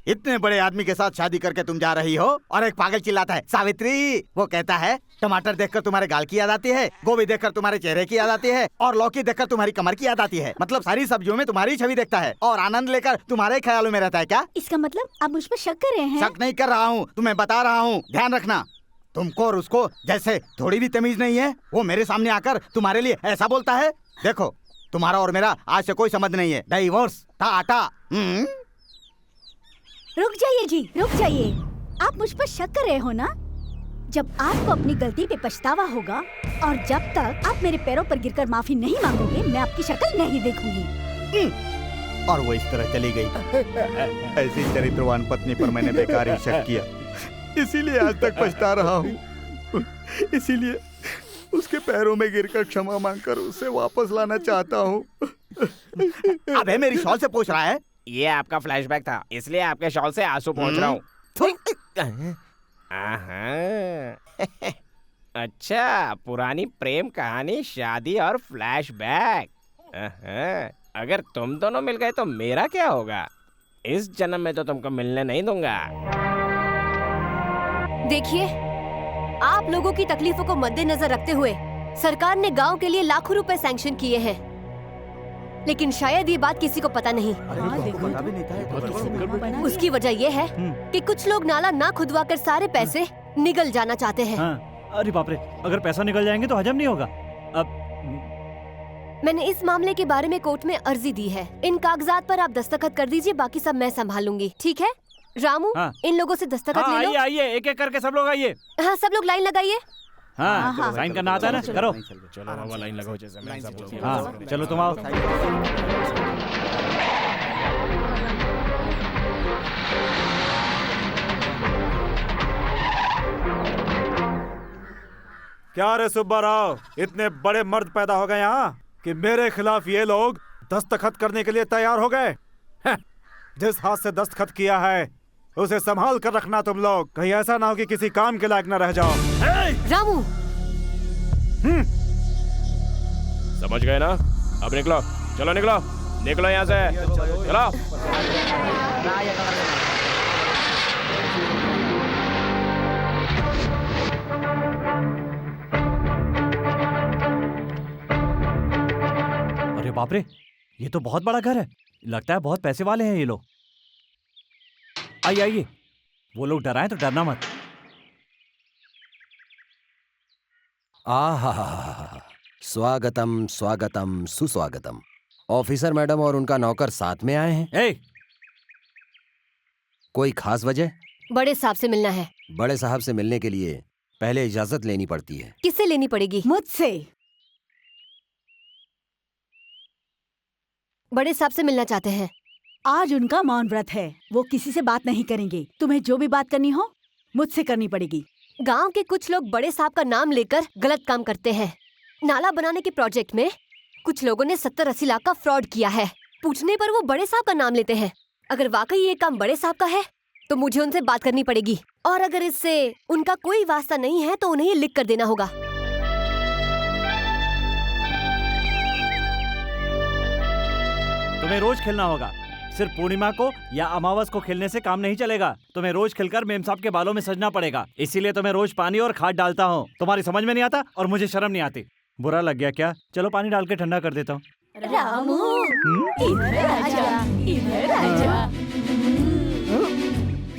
इतने बड़े आदमी के साथ शादी करके तुम जा रही हो और एक पागल चिल्लाता है सावित्री। वो कहता है टमाटर देखकर तुम्हारे गाल की याद आती है, गोभी देखकर तुम्हारे चेहरे की याद आती है, और लौकी देखकर तुम्हारी कमर की याद आती है। मतलब सारी सब्जियों में तुम्हारी छवि देखता है और आनंद लेकर तुम्हारे ख्यालों में रहता है। क्या इसका मतलब आप मुझ पर शक कर रहे हैं? शक नहीं कर रहा हूँ, तुम्हें बता रहा हूँ। ध्यान रखना, तुमको और उसको जैसे थोड़ी भी तमीज नहीं है। वो मेरे सामने आकर तुम्हारे लिए ऐसा बोलता है। देखो, तुम्हारा और मेरा आज से कोई संबंध नहीं है, डाइवोर्स, टाटा। रुक जाइए जी, रुक जाइए। आप मुझ पर शक कर रहे हो ना? जब आपको अपनी गलती पे पछतावा होगा और जब तक आप मेरे पैरों पर गिरकर माफी नहीं मांगोगे, मैं आपकी शक्ल नहीं देखूंगी। और वो इस तरह चली गई। ऐसी चरित्रवान पत्नी पर मैंने बेकार ही शक किया, इसीलिए आज तक पछता रहा हूँ। इसीलिए उसके पैरों में गिरकर क्षमा मांगकर उसे वापस लाना चाहता हूँ। अबे मेरी शॉल से पूछ रहा है? ये आपका फ्लैशबैक था, इसलिए आपके शॉल से आंसू पहुंच रहा हूँ। अच्छा, पुरानी प्रेम कहानी, शादी और फ्लैशबैक। अगर तुम दोनों मिल गए तो मेरा क्या होगा? इस जन्म में तो तुमको मिलने नहीं दूंगा। देखिए, आप लोगों की तकलीफों को मद्देनजर रखते हुए सरकार ने गांव के लिए लाखों रुपए सैंक्शन किए हैं। लेकिन शायद ये बात किसी को पता नहीं। उसकी वजह ये है कि कुछ लोग नाला ना खुदवा कर सारे पैसे निगल जाना चाहते हैं। हाँ। अरे बाप रे, अगर पैसा निकल जाएंगे तो हजम नहीं होगा। अब मैंने इस मामले के बारे में कोर्ट में अर्जी दी है। इन कागजात पर आप दस्तखत कर दीजिए, बाकी सब मैं संभाल लूंगी। ठीक है रामू? हाँ। इन लोगों से दस्तखत हाँ, ले लो। आइए आइए, एक एक करके सब लोग आइए। हाँ, सब लोग लाइन लगाइए। हाँ, साइन करना आता है ना, करो। चलो बाबा, लाइन लगाओ जैसे मैं सब बोलती हूँ। हाँ, चलो तुम आओ। क्या रे सुब्बा राव, इतने बड़े मर्द पैदा हो गए यहाँ कि मेरे खिलाफ ये लोग दस्तखत करने के लिए तैयार हो गए। जिस हाथ से दस्तखत किया है उसे संभाल कर रखना तुम लोग, कहीं ऐसा ना हो कि किसी काम के लायक न रह जाओ। रामू, समझ गए ना? अब निकलो, चलो निकलो, निकलो यहाँ से, चलो। अरे बाप रे, ये तो बहुत बड़ा घर है। लगता है बहुत पैसे वाले हैं ये लोग। आइए आइए, वो लोग डराएं तो डरना मत। आहा, स्वागतम स्वागतम सुस्वागतम। ऑफिसर मैडम और उनका नौकर साथ में आए हैं। ए! कोई खास वजह? बड़े साहब से मिलना है। बड़े साहब से मिलने के लिए पहले इजाजत लेनी पड़ती है। किससे लेनी पड़ेगी? मुझसे। बड़े साहब से मिलना चाहते हैं। आज उनका मौन व्रत है, वो किसी से बात नहीं करेंगे। तुम्हें जो भी बात करनी हो मुझसे करनी पड़ेगी। गांव के कुछ लोग बड़े साहब का नाम लेकर गलत काम करते हैं। नाला बनाने के प्रोजेक्ट में कुछ लोगों ने 70-80 लाख का फ्रॉड किया है। पूछने पर वो बड़े साहब का नाम लेते हैं। अगर वाकई ये काम बड़े साहब का है तो मुझे उनसे बात करनी पड़ेगी, और अगर इससे उनका कोई वास्ता नहीं है तो उन्हें ये लिख कर देना होगा। तुम्हें रोज खेलना होगा। सिर्फ पूर्णिमा को या अमावस को खेलने से काम नहीं चलेगा। तुम्हें रोज खेलकर मेम साहब के बालों में सजना पड़ेगा। इसीलिए तुम्हें रोज पानी और खाद डालता हूँ। तुम्हारी समझ में नहीं आता और मुझे शर्म नहीं आती। बुरा लग गया क्या? चलो पानी डाल के ठंडा कर देता हूँ। रामू, इधर आजा, इधर आजा।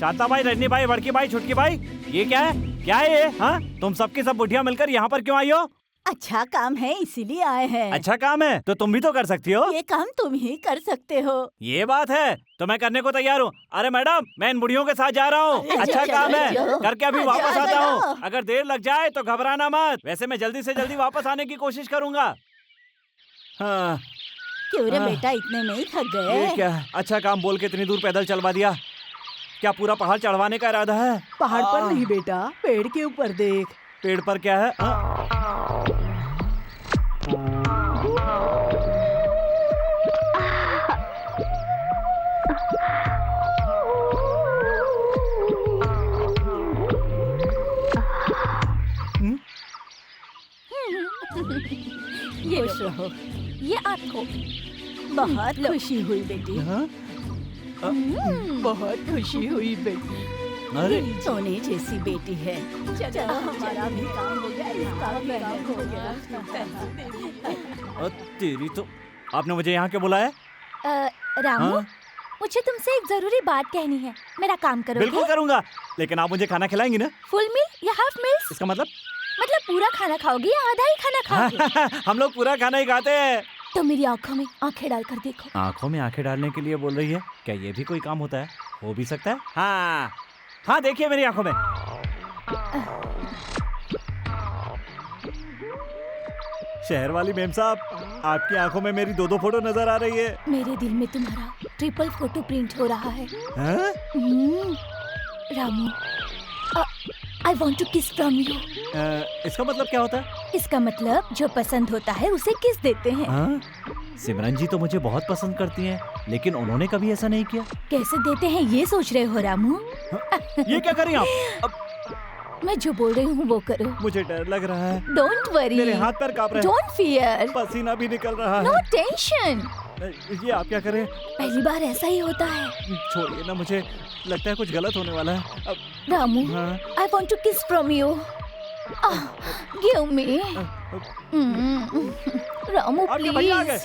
शांता भाई, रजनी भाई, बड़की भाई, छुटकी भाई, ये क्या है? क्या है ये? हाँ, तुम सबकी सब बुढ़िया मिलकर यहाँ पर क्यों आई हो? अच्छा काम है इसीलिए आए हैं। अच्छा काम है तो तुम भी तो कर सकती हो। ये काम तुम ही कर सकते हो। ये बात है तो मैं करने को तैयार हूँ। अरे मैडम, मैं इन बुढ़ियों के साथ जा रहा हूँ। अच्छा काम है, करके अभी वापस आता हूँ। अगर देर लग जाए तो घबराना मत। वैसे मैं जल्दी से जल्दी वापस आने की कोशिश करूँगा। हाँ। क्यों रे बेटा, इतने में ही थक गए? ये क्या? अच्छा काम बोल के इतनी दूर पैदल चलवा दिया। क्या पूरा पहाड़ चढ़वाने का इरादा है? पहाड़ पर नहीं बेटा, पेड़ के ऊपर देख। पेड़ पर क्या है? ये खुश रहो। ये आपको बहुत खुशी हुई बेटी। बहुत खुशी हुई बेटी। अरे सोने जैसी बेटी है। चलो हमारा भी काम हो गया, इसका भी काम हो गया। तेरी तो। आपने मुझे यहाँ क्यों बुलाया? रामू, हाँ? मुझे तुमसे एक जरूरी बात कहनी है। मेरा काम करोगे? बिल्कुल करूँगा, लेकिन आप मुझे खाना खिलाएंगी ना? फुल मील या हाफ मील? इसका मतलब पूरा खाना खाओगे या आधा ही खाना खाओगे? हम लोग पूरा खाना ही खाते हैं। तो मेरी आंखों में आंखें डालकर देखो। आंखों में आंखें डालने के लिए बोल रही है? क्या ये भी कोई काम होता है? हो भी सकता है। हाँ हाँ, देखिए मेरी आंखों में। शहर वाली मेम साहब, आपकी आंखों में मेरी 2-2 फोटो नजर आ रही है। मेरे दिल में तुम्हारा ट्रिपल फोटो प्रिंट हो रहा है। Ramu, I want to kiss from you। इसका मतलब क्या होता है? इसका मतलब जो पसंद होता है उसे किस देते हैं। हाँ? सिमरन जी तो मुझे बहुत पसंद करती हैं, लेकिन उन्होंने कभी ऐसा नहीं किया। कैसे देते हैं ये सोच रहे हो रामू? ये क्या करें आप? मैं जो बोल रही हूँ वो करो। मुझे डर लग रहा है। डोंट वरी, मेरे हाथ पैर कांप रहे हैं। डोंट फियर, पसीना भी निकल रहा है। No tension. ये आप क्या करें? पहली बार ऐसा ही होता है। छोड़िए ना, मुझे लगता है कुछ गलत होने वाला है। अब रामू, हाँ? I want to kiss from you। Give me। Ramu आपके भैया आ गए।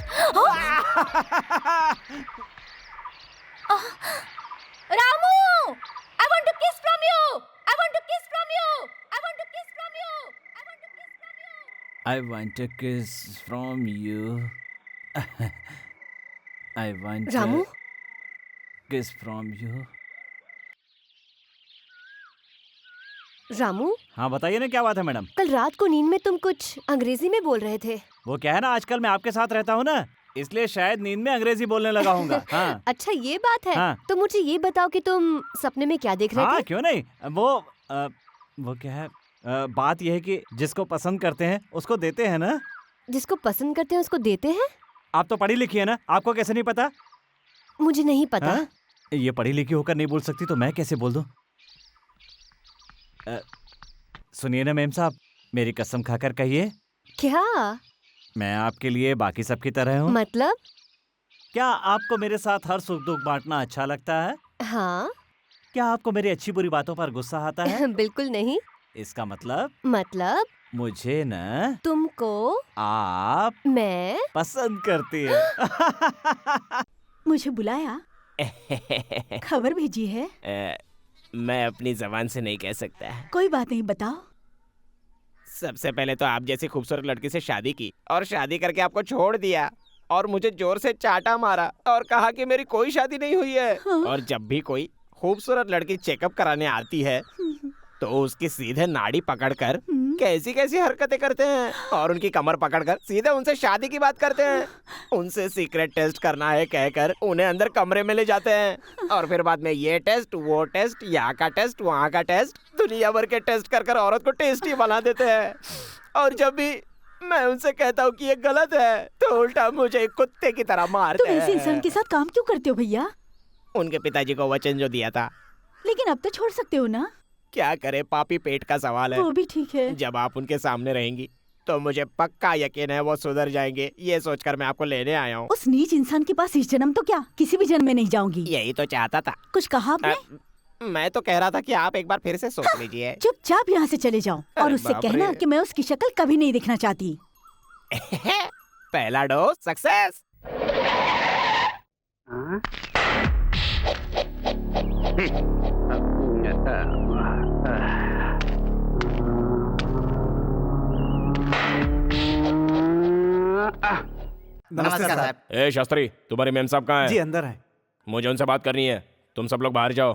Ramu, I want to kiss from you. I want to kiss from you. I want to kiss from you. I want to kiss from you. I want a kiss from you. I want Ramu? a kiss from you. Ramu, हाँ बताइए ना, क्या बात है madam? कल रात को नींद में तुम कुछ अंग्रेजी में बोल रहे थे। वो क्या है ना, आजकल मैं आपके साथ रहता हूँ ना, इसलिए शायद नींद में अंग्रेजी बोलने लगा हूँगा। हाँ अच्छा ये बात है। हाँ। तो मुझे ये बताओ कि तुम सपने में क्या देख रहे हाँ थे? क्यों नहीं, वो क्या है, बात यह है कि जिसको पसंद करते हैं उसको देते हैं ना। जिसको पसंद करते हैं उसको देते हैं? आप तो पढ़ी लिखी है ना, आपको कैसे नहीं पता? मुझे नहीं पता। हाँ? ये पढ़ी लिखी होकर नहीं बोल सकती तो मैं कैसे बोल दूं? सुनिए ना मैम साहब, मेरी कसम खाकर कहिए, क्या मैं आपके लिए बाकी सबकी तरह हूँ। मतलब? क्या आपको मेरे साथ हर सुख दुख बांटना अच्छा लगता है? हाँ। क्या आपको मेरी अच्छी बुरी बातों पर गुस्सा आता है? बिल्कुल नहीं। इसका मतलब मुझे न तुमको आप मैं पसंद करती है। मुझे बुलाया, खबर भेजी है। मैं अपनी जबान से नहीं कह सकता। कोई बात नहीं, बताओ। सबसे पहले तो आप जैसी खूबसूरत लड़की से शादी की और शादी करके आपको छोड़ दिया और मुझे जोर से चाटा मारा और कहा कि मेरी कोई शादी नहीं हुई है। हाँ। और जब भी कोई खूबसूरत लड़की चेकअप कराने आती है तो उसकी सीधे नाड़ी पकड़कर कैसी कैसी हरकतें करते हैं और उनकी कमर पकड़कर सीधे उनसे शादी की बात करते हैं। उनसे सीक्रेट टेस्ट करना है कहकर उन्हें अंदर कमरे में ले जाते हैं और फिर बाद में ये टेस्ट, वो टेस्ट, यहाँ का टेस्ट, वहाँ का टेस्ट, दुनिया भर के टेस्ट कर औरत को टेस्टी बना देते हैं। और जब भी मैं उनसे कहता हूँ कि ये गलत है तो उल्टा मुझे एक कुत्ते की तरह मारते तुम हैं। ऐसे इंसान के साथ काम क्यों करते हो भैया? उनके पिताजी को वचन जो दिया था। लेकिन अब तो छोड़ सकते हो ना। क्या करे, पापी पेट का सवाल है। वो भी ठीक है। जब आप उनके सामने रहेंगी तो मुझे पक्का यकीन है वो सुधर जाएंगे। ये सोचकर मैं आपको लेने आया हूँ। उस नीच इंसान के पास इस जन्म तो क्या, किसी भी जन्म में नहीं जाऊंगी। यही तो चाहता था। कुछ कहा आपने? मैं तो कह रहा था कि आप एक बार फिर से सोच लीजिए। चुपचाप यहाँ से चले जाओ और अरे उससे बाप कहना रे। कि मैं उसकी शक्ल कभी नहीं देखना चाहती। पहला डोज सक्सेस। नमस्कार साहब। ए शास्त्री, तुम्हारे मेम साहब कहाँ जी है? अंदर है। मुझे उनसे बात करनी है। तुम सब लोग बाहर जाओ।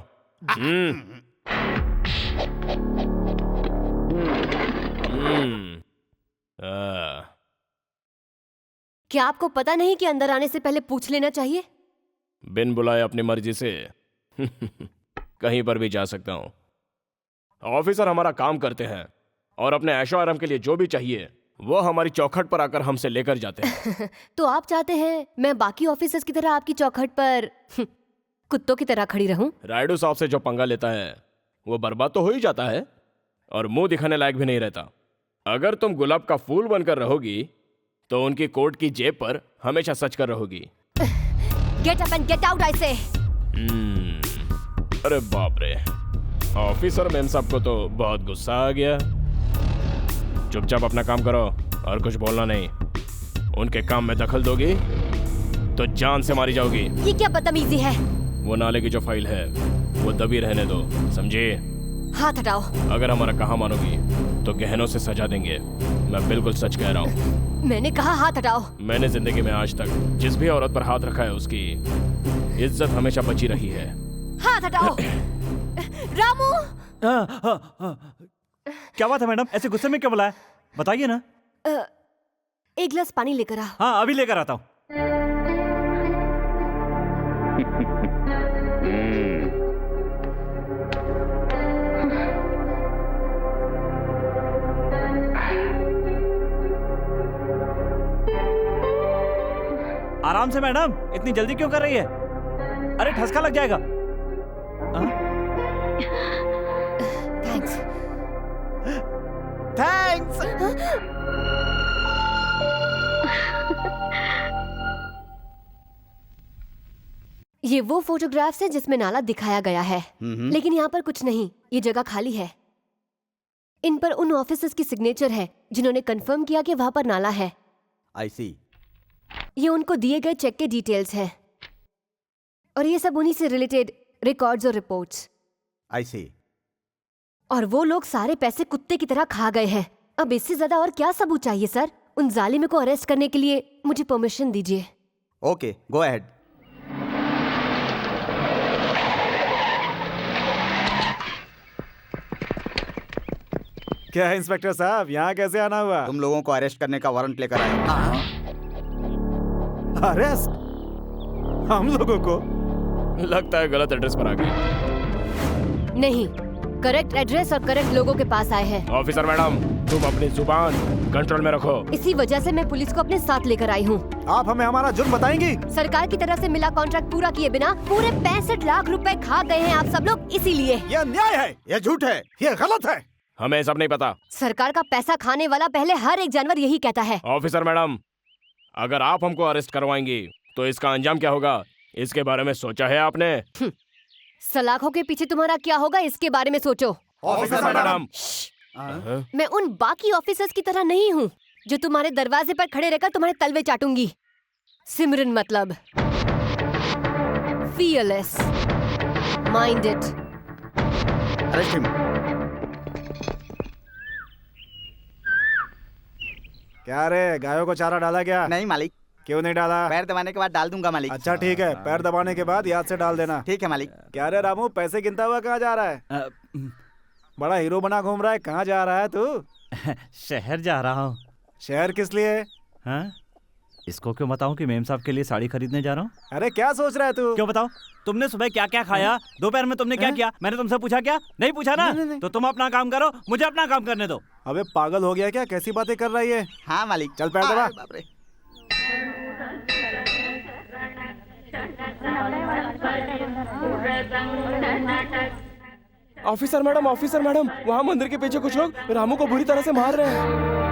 क्या आपको पता नहीं कि अंदर आने से पहले पूछ लेना चाहिए? बिन बुलाए अपनी मर्जी से कहीं पर भी जा सकता हूँ। ऑफिसर हमारा काम करते हैं और अपने ऐशो आराम के लिए जो भी चाहिए वो हमारी चौखट पर आकर हमसे लेकर जाते हैं। तो आप चाहते हैं मैं बाकी ऑफिसर्स की तरह आपकी चौखट पर कुत्तों की तरह खड़ी रहूं? रायडू साहब से जो पंगा लेता है वो बर्बाद तो हो ही जाता है और मुंह दिखाने लायक भी नहीं रहता। अगर तुम गुलाब का फूल बनकर रहोगी तो उनकी कोट की जेब पर हमेशा सच कर रहोगी। Get up and get out I से। अरे बाप रे, ऑफिसर मैम साहब को तो बहुत गुस्सा आ गया। चुपचाप अपना काम करो और कुछ बोलना नहीं। उनके काम में दखल दोगी तो जान से मारी जाओगी। ये क्या बदतमीजी है? वो नाले की जो फाइल है वो दबी रहने दो, समझे? हाथ हटाओ। अगर हमारा कहा मानोगी तो गहनों से सजा देंगे। मैं बिल्कुल सच कह रहा हूँ। मैंने कहा हाथ हटाओ। मैंने जिंदगी में आज तक जिस भी औरत पर हाथ रखा है उसकी इज्जत हमेशा बची रही है। हाथ हटाओ। रामू, क्या बात है मैडम, ऐसे गुस्से में क्यों बुलाया? बताइए ना। एक गिलास पानी लेकर आ। हाँ अभी लेकर आता हूँ। आराम से मैडम, इतनी जल्दी क्यों कर रही है? अरे ठसका लग जाएगा। थैंक्स। थैंक्स। ये वो फोटोग्राफ्स हैं जिसमें नाला दिखाया गया है, लेकिन यहाँ पर कुछ नहीं, ये जगह खाली है। इन पर उन ऑफिसर्स की सिग्नेचर है जिन्होंने कंफर्म किया कि वहाँ पर नाला है। आई सी। ये उनको दिए गए चेक के डिटेल्स हैं और ये सब उन्हीं से रिलेटेड रिकॉर्ड्स और रिपोर्ट्स। आई सी। और वो लोग सारे पैसे कुत्ते की तरह खा गए हैं। अब इससे ज्यादा और क्या सबूत चाहिए सर? उन जालिम को अरेस्ट करने के लिए मुझे परमिशन दीजिए। Okay, go ahead. क्या है इंस्पेक्टर साहब, यहाँ कैसे आना हुआ? तुम लोगों को अरेस्ट करने का वारंट लेकर आए हो। अरेस्ट? हम लोगों को? लगता है गलत एड्रेस पर आ गए। नहीं, करेक्ट एड्रेस और करेक्ट लोगों के पास आए हैं। ऑफिसर मैडम, तुम अपनी जुबान कंट्रोल में रखो। इसी वजह से मैं पुलिस को अपने साथ लेकर आई हूँ। आप हमें हमारा जुर्म बताएंगी? सरकार की तरफ से मिला कॉन्ट्रैक्ट पूरा किए बिना पूरे 65 लाख रुपए खा गए हैं आप सब लोग, इसीलिए। यह अन्याय है, यह झूठ है, यह गलत है। हमें सब नहीं पता। सरकार का पैसा खाने वाला पहले हर एक जानवर यही कहता है। ऑफिसर मैडम, अगर आप हमको अरेस्ट करवाएंगी तो इसका अंजाम क्या होगा, इसके बारे में सोचा है आपने? सलाखों के पीछे तुम्हारा क्या होगा, इसके बारे में सोचो। ऑफिसर मैडम, मैं उन बाकी ऑफिसर्स की तरह नहीं हूँ जो तुम्हारे दरवाजे पर खड़े रहकर तुम्हारे तलवे चाटूंगी। सिमरन मतलब fearless, minded। Arrest him. क्या रे, गायों को चारा डाला क्या? नहीं मालिक। क्यों नहीं डाला? पैर दबाने के बाद डाल दूंगा मालिक। अच्छा ठीक है, पैर दबाने के बाद याद से डाल देना। ठीक है मालिक। क्या रे रामू, पैसे गिनता हुआ कहाँ जा रहा है? बड़ा हीरो बना घूम रहा है, कहाँ जा रहा है तू? शहर जा रहा हूँ। शहर किस लिए? हाँ? इसको क्यों बताऊं कि मेम साहब के लिए साड़ी खरीदने जा रहा हूँ? अरे क्या सोच रहा है तू? क्यों बताऊं? तुमने सुबह क्या क्या खाया, दोपहर में तुमने क्या किया, मैंने तुमसे पूछा क्या? नहीं पूछा ना? नहीं। तो तुम अपना काम करो, मुझे अपना काम करने दो। अबे पागल हो गया क्या, कैसी बातें कर रहा है ये? हाँ मालिक। चल पैर दबा। बाप रे। ऑफिसर मैडम, वहाँ मंदिर के पीछे कुछ लोग रामू को बुरी तरह से मार रहे हैं।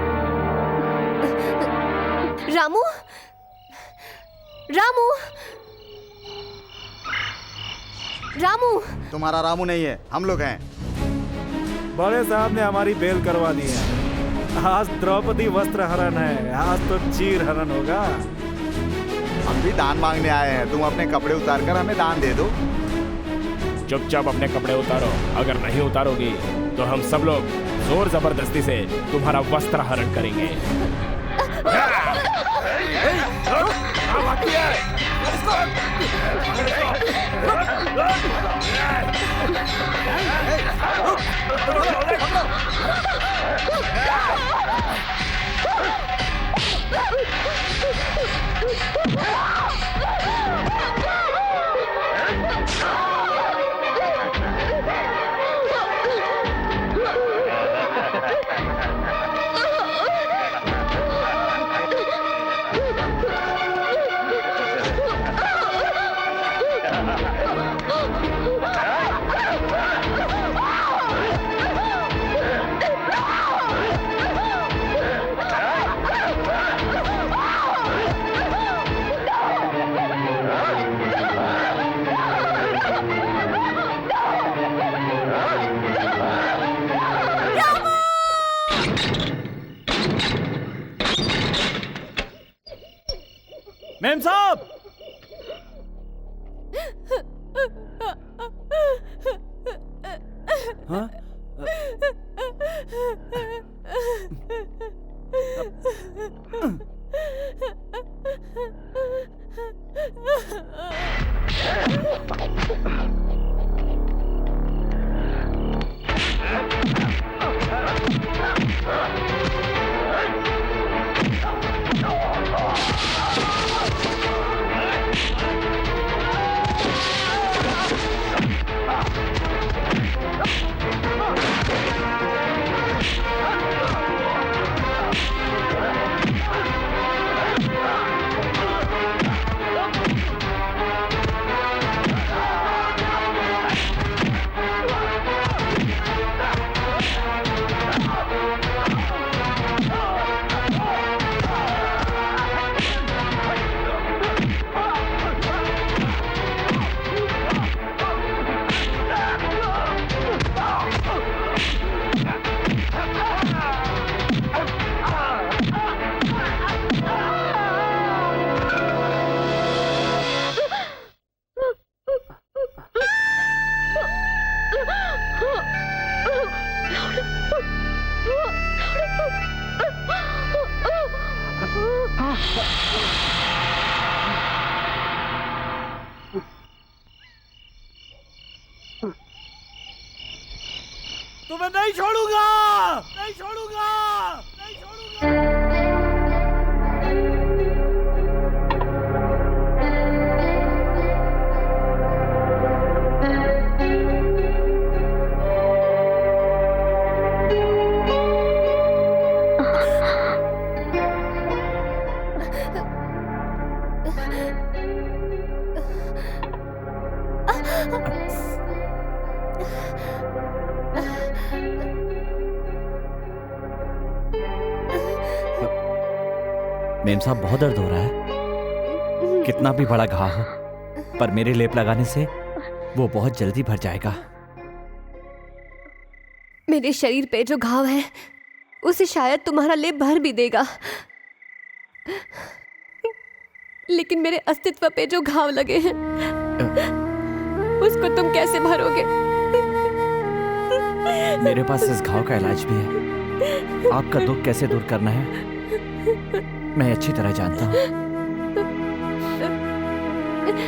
रामू, रामू, रामू। तुम्हारा रामू नहीं है, हम लोग हैं। बड़े साहब ने हमारी बेल करवा दी है। आज द्रौपदी वस्त्र हरण है, आज तो चीर हरण होगा। हम भी दान मांगने आए हैं, तुम अपने कपड़े उतार कर हमें दान दे दो। चुपचाप अपने कपड़े उतारो, अगर नहीं उतारोगी तो हम सब लोग जोर जबरदस्ती से तुम्हारा वस्त्र हरण करेंगे। मेम साहब! हाँ? नहीं छोड़ूंगा, नहीं छोड़ूंगा, नहीं छोड़ूंगा। मेम साहब बहुत दर्द हो रहा है। कितना भी बड़ा घाव हो, पर मेरे लेप लगाने से वो बहुत जल्दी भर जाएगा। मेरे शरीर पे जो घाव है उसे शायद तुम्हारा लेप भर भी देगा, लेकिन मेरे अस्तित्व पे जो घाव लगे हैं उसको तुम कैसे भरोगे? मेरे पास इस घाव का इलाज भी है। आपका दुख कैसे दूर करना है मैं अच्छी तरह जानता हूँ।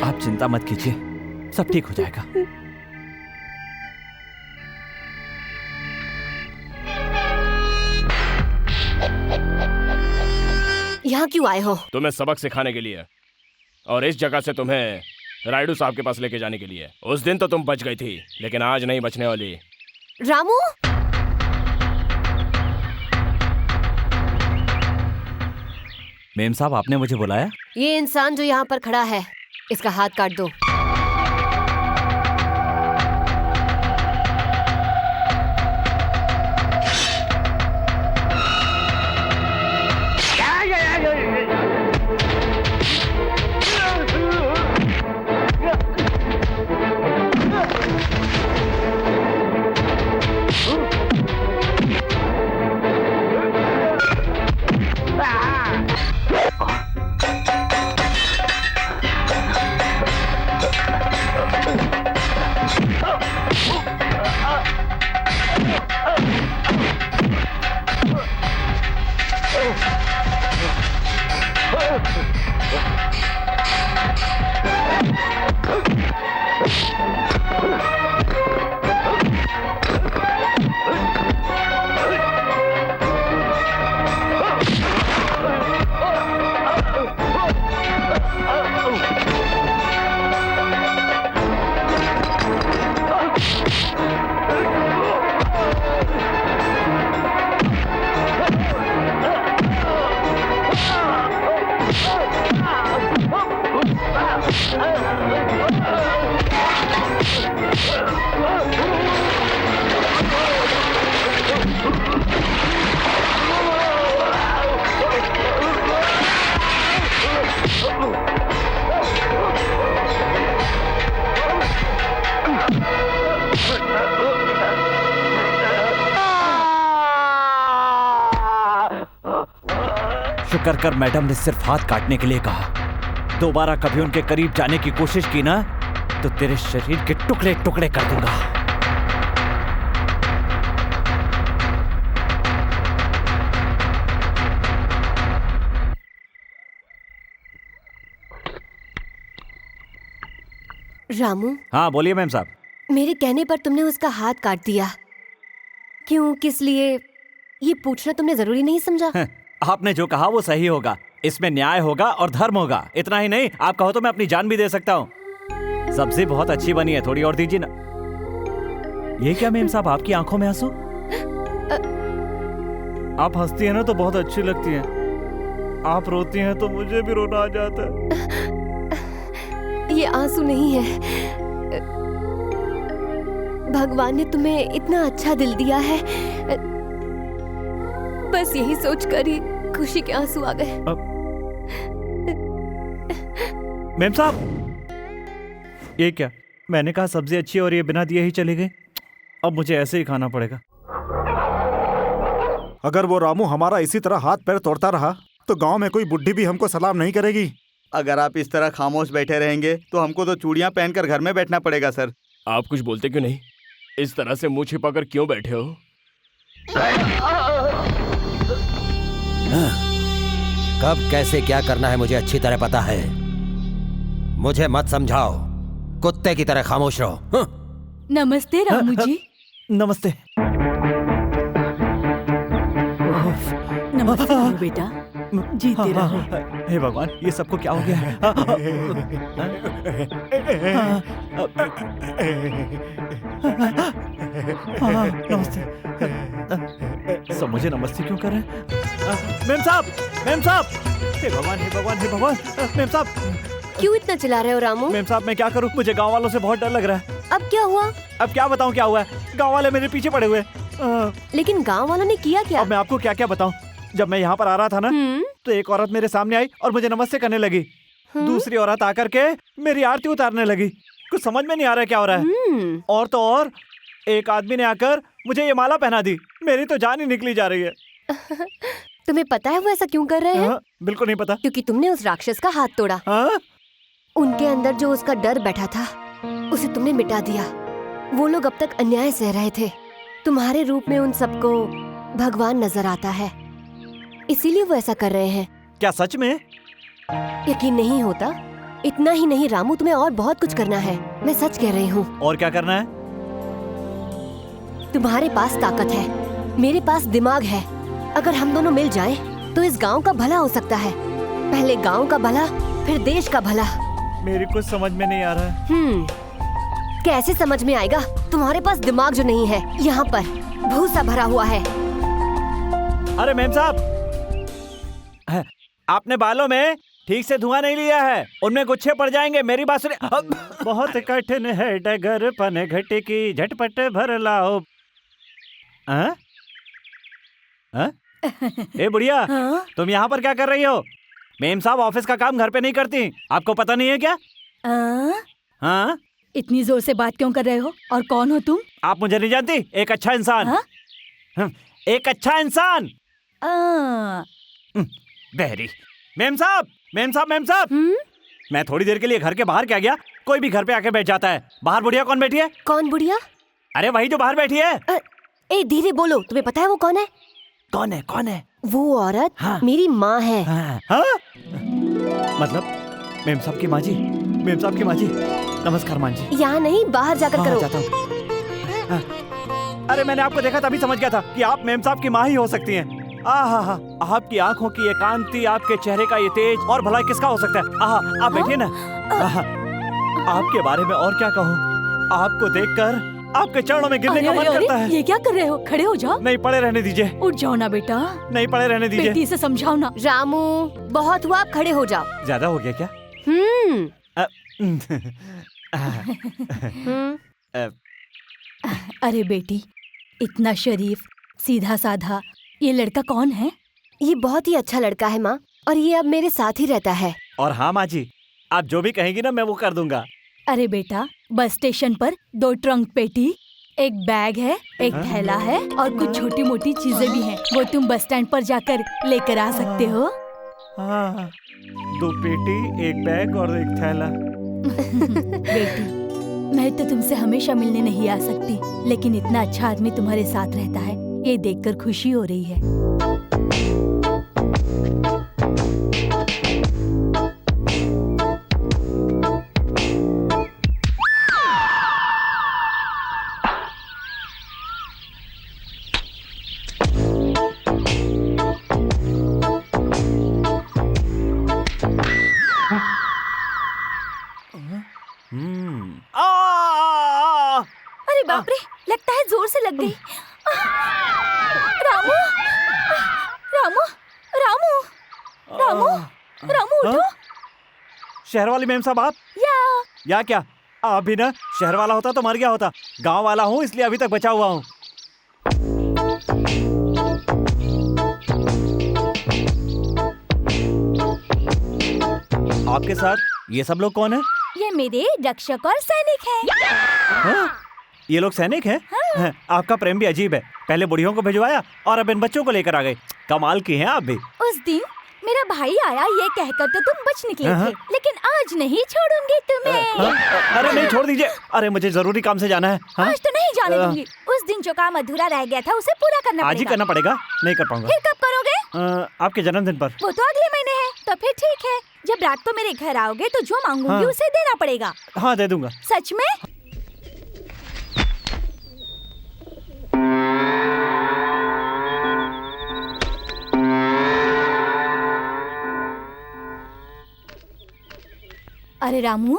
आप चिंता मत कीजिए, सब ठीक हो जाएगा। यहाँ क्यों आए हो? तुम्हें सबक सिखाने के लिए, और इस जगह से तुम्हें रायडू साहब के पास लेके जाने के लिए। उस दिन तो तुम बच गई थी, लेकिन आज नहीं बचने वाली। रामू, मेम साहब आपने मुझे बुलाया? ये इंसान जो यहाँ पर खड़ा है इसका हाथ काट दो। शुक्र कर मैडम ने सिर्फ हाथ काटने के लिए कहा। दोबारा कभी उनके करीब जाने की कोशिश की ना तो तेरे शरीर के टुकड़े टुकड़े कर दूंगा। रामू। हाँ बोलिए मैम साहब। मेरे कहने पर तुमने उसका हाथ काट दिया, क्यों, किस लिए, ये पूछना तुमने जरूरी नहीं समझा? आपने जो कहा वो सही होगा, इसमें न्याय होगा और धर्म होगा। इतना ही नहीं, आप कहो तो मैं अपनी जान भी दे सकता हूँ। सब्जी बहुत अच्छी बनी है, थोड़ी और दीजिए ना। ये क्या मेम साहब, आपकी आंखों में आंसू? आप हंसती हैं ना तो बहुत अच्छी लगती हैं, आप रोती हैं तो मुझे भी रोना आ जाता है। ये आंसू नहीं है, भगवान ने तुम्हें इतना अच्छा दिल दिया है, बस यही सोचकर ही खुशी के आंसू आ गए। मेम साहब, ये क्या, मैंने कहा सब्जी अच्छी और ये बिना दिए ही चले गए। अब मुझे ऐसे ही खाना पड़ेगा। अगर वो रामू हमारा इसी तरह हाथ पैर तोड़ता रहा तो गांव में कोई बुढ़ी भी हमको सलाम नहीं करेगी। अगर आप इस तरह खामोश बैठे रहेंगे तो हमको तो चूड़ियां पहनकर घर में बैठना पड़ेगा सर। आप कुछ बोलते क्यों नहीं? इस तरह से मुंह छिपाकर क्यों बैठे हो? कब कैसे क्या करना है मुझे अच्छी तरह पता है। मुझे मत समझाओ, कुत्ते की तरह खामोश रहो। नमस्ते रामू जी। नमस्ते। नमस्ते रामू बेटा, जीते रहो। हे भगवान, ये सबको क्या हो गया है? नमस्ते। सब मुझे नमस्ते क्यों कर रहे हैं? मेम साहब, मेम साहब, हे भगवान, हे भगवान, हे भगवान, मेम साहब। क्यों इतना चिल्ला रहे हो रामू? मेम साहब, मैं क्या करूं? मुझे गांव वालों से बहुत डर लग रहा है। अब क्या हुआ? अब क्या बताऊं क्या हुआ है? गांव वाले मेरे पीछे पड़े हुए हैं। लेकिन गांव वालों ने किया क्या? अब मैं आपको क्या क्या बताऊं? जब मैं यहाँ पर आ रहा था ना, तो एक औरत मेरे सामने आई और मुझे नमस्ते करने लगी। दूसरी औरत आकर के मेरी आरती उतारने लगी। कुछ समझ में नहीं आ रहा है क्या हो रहा है। और तो और एक आदमी ने आकर मुझे ये माला पहना दी। मेरी तो जान ही निकली जा रही है। तुम्हें पता है वो ऐसा क्यों कर रहे हैं? बिल्कुल नहीं पता। क्योंकि तुमने उस राक्षस का हाथ तोड़ा। उनके अंदर जो उसका डर बैठा था, उसे तुमने मिटा दिया। वो लोग अब तक अन्याय सह रहे थे। तुम्हारे रूप में उन सबको भगवान नजर आता है, इसीलिए वो ऐसा कर रहे हैं। क्या सच में? यकीन नहीं होता? इतना ही नहीं रामू, तुम्हें और बहुत कुछ करना है। मैं सच कह रही हूँ। और क्या करना है? तुम्हारे पास ताकत है, मेरे पास दिमाग है। अगर हम दोनों मिल जाएं, तो इस गांव का भला हो सकता है। पहले गांव का भला, फिर देश का भला। मेरी कुछ समझ में नहीं आ रहा है। कैसे समझ में आएगा? तुम्हारे पास दिमाग जो नहीं है, यहाँ पर भूसा भरा हुआ है। अरे मेम साहब, आपने बालों में ठीक से धुआं नहीं लिया है, उनमें गुच्छे पड़ जाएंगे। मेरी बात सुनिए। बहुत कठिन है डगर पन घट की, झटपट भर लाओ। ए बुढ़िया, तुम यहाँ पर क्या कर रही हो? मेम साहब ऑफिस का काम घर पे नहीं करती, आपको पता नहीं है क्या? हाँ, इतनी जोर से बात क्यों कर रहे हो? और कौन हो तुम? आप मुझे नहीं जानती? एक अच्छा इंसान। एक अच्छा इंसान। बहरी। मेम साहब, मेम साहब, मेम साहब, मैं थोड़ी देर के लिए घर के बाहर क्या गया, कोई भी घर पे आके बैठ जाता है। बाहर बुढ़िया कौन बैठी है? कौन बुढ़िया? अरे वही जो बाहर बैठी है। ए धीरे बोलो, तुम्हें पता है वो कौन है? कौन है? कौन है? वो औरत मेरी माँ है। मतलब मेम साहब की माँ जी? मेम साहब की माँ जी, नमस्कार माँ जी। यहाँ नहीं, बाहर जाकर करो। जाता हूँ। अरे मैंने आपको देखा तभी समझ गया था कि आप मेम साहब की माँ ही हो सकती हैं। आहा, आपकी आंखों की ये कांति, आपके चेहरे का ये तेज, और भला किसका हो सकता है? आहा, आप बैठिए ना। आपके बारे में और क्या कहूँ? आपको देखकर आपके चरणों में गिरने का मन करता है। ये क्या कर रहे हो? खड़े हो जाओ। नहीं, पड़े रहने दीजिए। उठ जाओ ना बेटा। नहीं, पड़े रहने दीजिए। बेटी से समझाओ ना। रामू, बहुत हुआ, आप खड़े हो जाओ। ज्यादा हो गया क्या? अरे बेटी, इतना शरीफ, सीधा साधा, ये लड़का कौन है? ये बहुत ही अच्छा लड़का है माँ, और ये अब मेरे साथ ही रहता है। और हाँ माँ जी, आप जो भी कहेंगी ना मैं वो कर दूंगा। अरे बेटा, बस स्टेशन पर 2 ट्रंक पेटी, एक बैग है, एक थैला है, और कुछ छोटी मोटी चीजें भी हैं। वो तुम बस स्टैंड पर जाकर लेकर आ सकते हो। 2 पेटी, एक बैग और एक थैला। बेटी, मैं तो तुमसे हमेशा मिलने नहीं आ सकती, लेकिन इतना अच्छा आदमी तुम्हारे साथ रहता है, ये देखकर खुशी हो रही है। अरे बाप रे, लगता है जोर से लग गई। रामू, रामू, रामू, रामू, रामू उठो। शहर वाली मेम साहब आप? या क्या? आप भी ना, शहर वाला होता तो मर गया होता। गांव वाला हूँ इसलिए अभी तक बचा हुआ हूँ। आपके साथ ये सब लोग कौन है? ये मेरे रक्षक और सैनिक हैं। ये लोग सैनिक हैं? हाँ। आपका प्रेम भी अजीब है। पहले बुढ़ियों को भिजवाया और अब इन बच्चों को लेकर आ गए। कमाल की हैं आप भी। उस दिन मेरा भाई आया ये कहकर तो तुम बच निकले थे, लेकिन आज नहीं छोड़ूंगी तुम्हें। अरे नहीं, छोड़ दीजिए। अरे मुझे जरूरी काम से जाना है। आज तो नहीं जाने दूंगी। उस दिन जो काम अधूरा रह गया था उसे पूरा करना पड़ेगा। आज ही करना पड़ेगा, नहीं कर पाऊंगा। फिर कब करोगे? आपके जन्मदिन पर। वो तो अगले महीने है। तो फिर ठीक है, जब रात को मेरे घर आओगे तो जो मांगूंगी उसे देना पड़ेगा। हाँ, दे दूंगा। सच में? अरे रामू,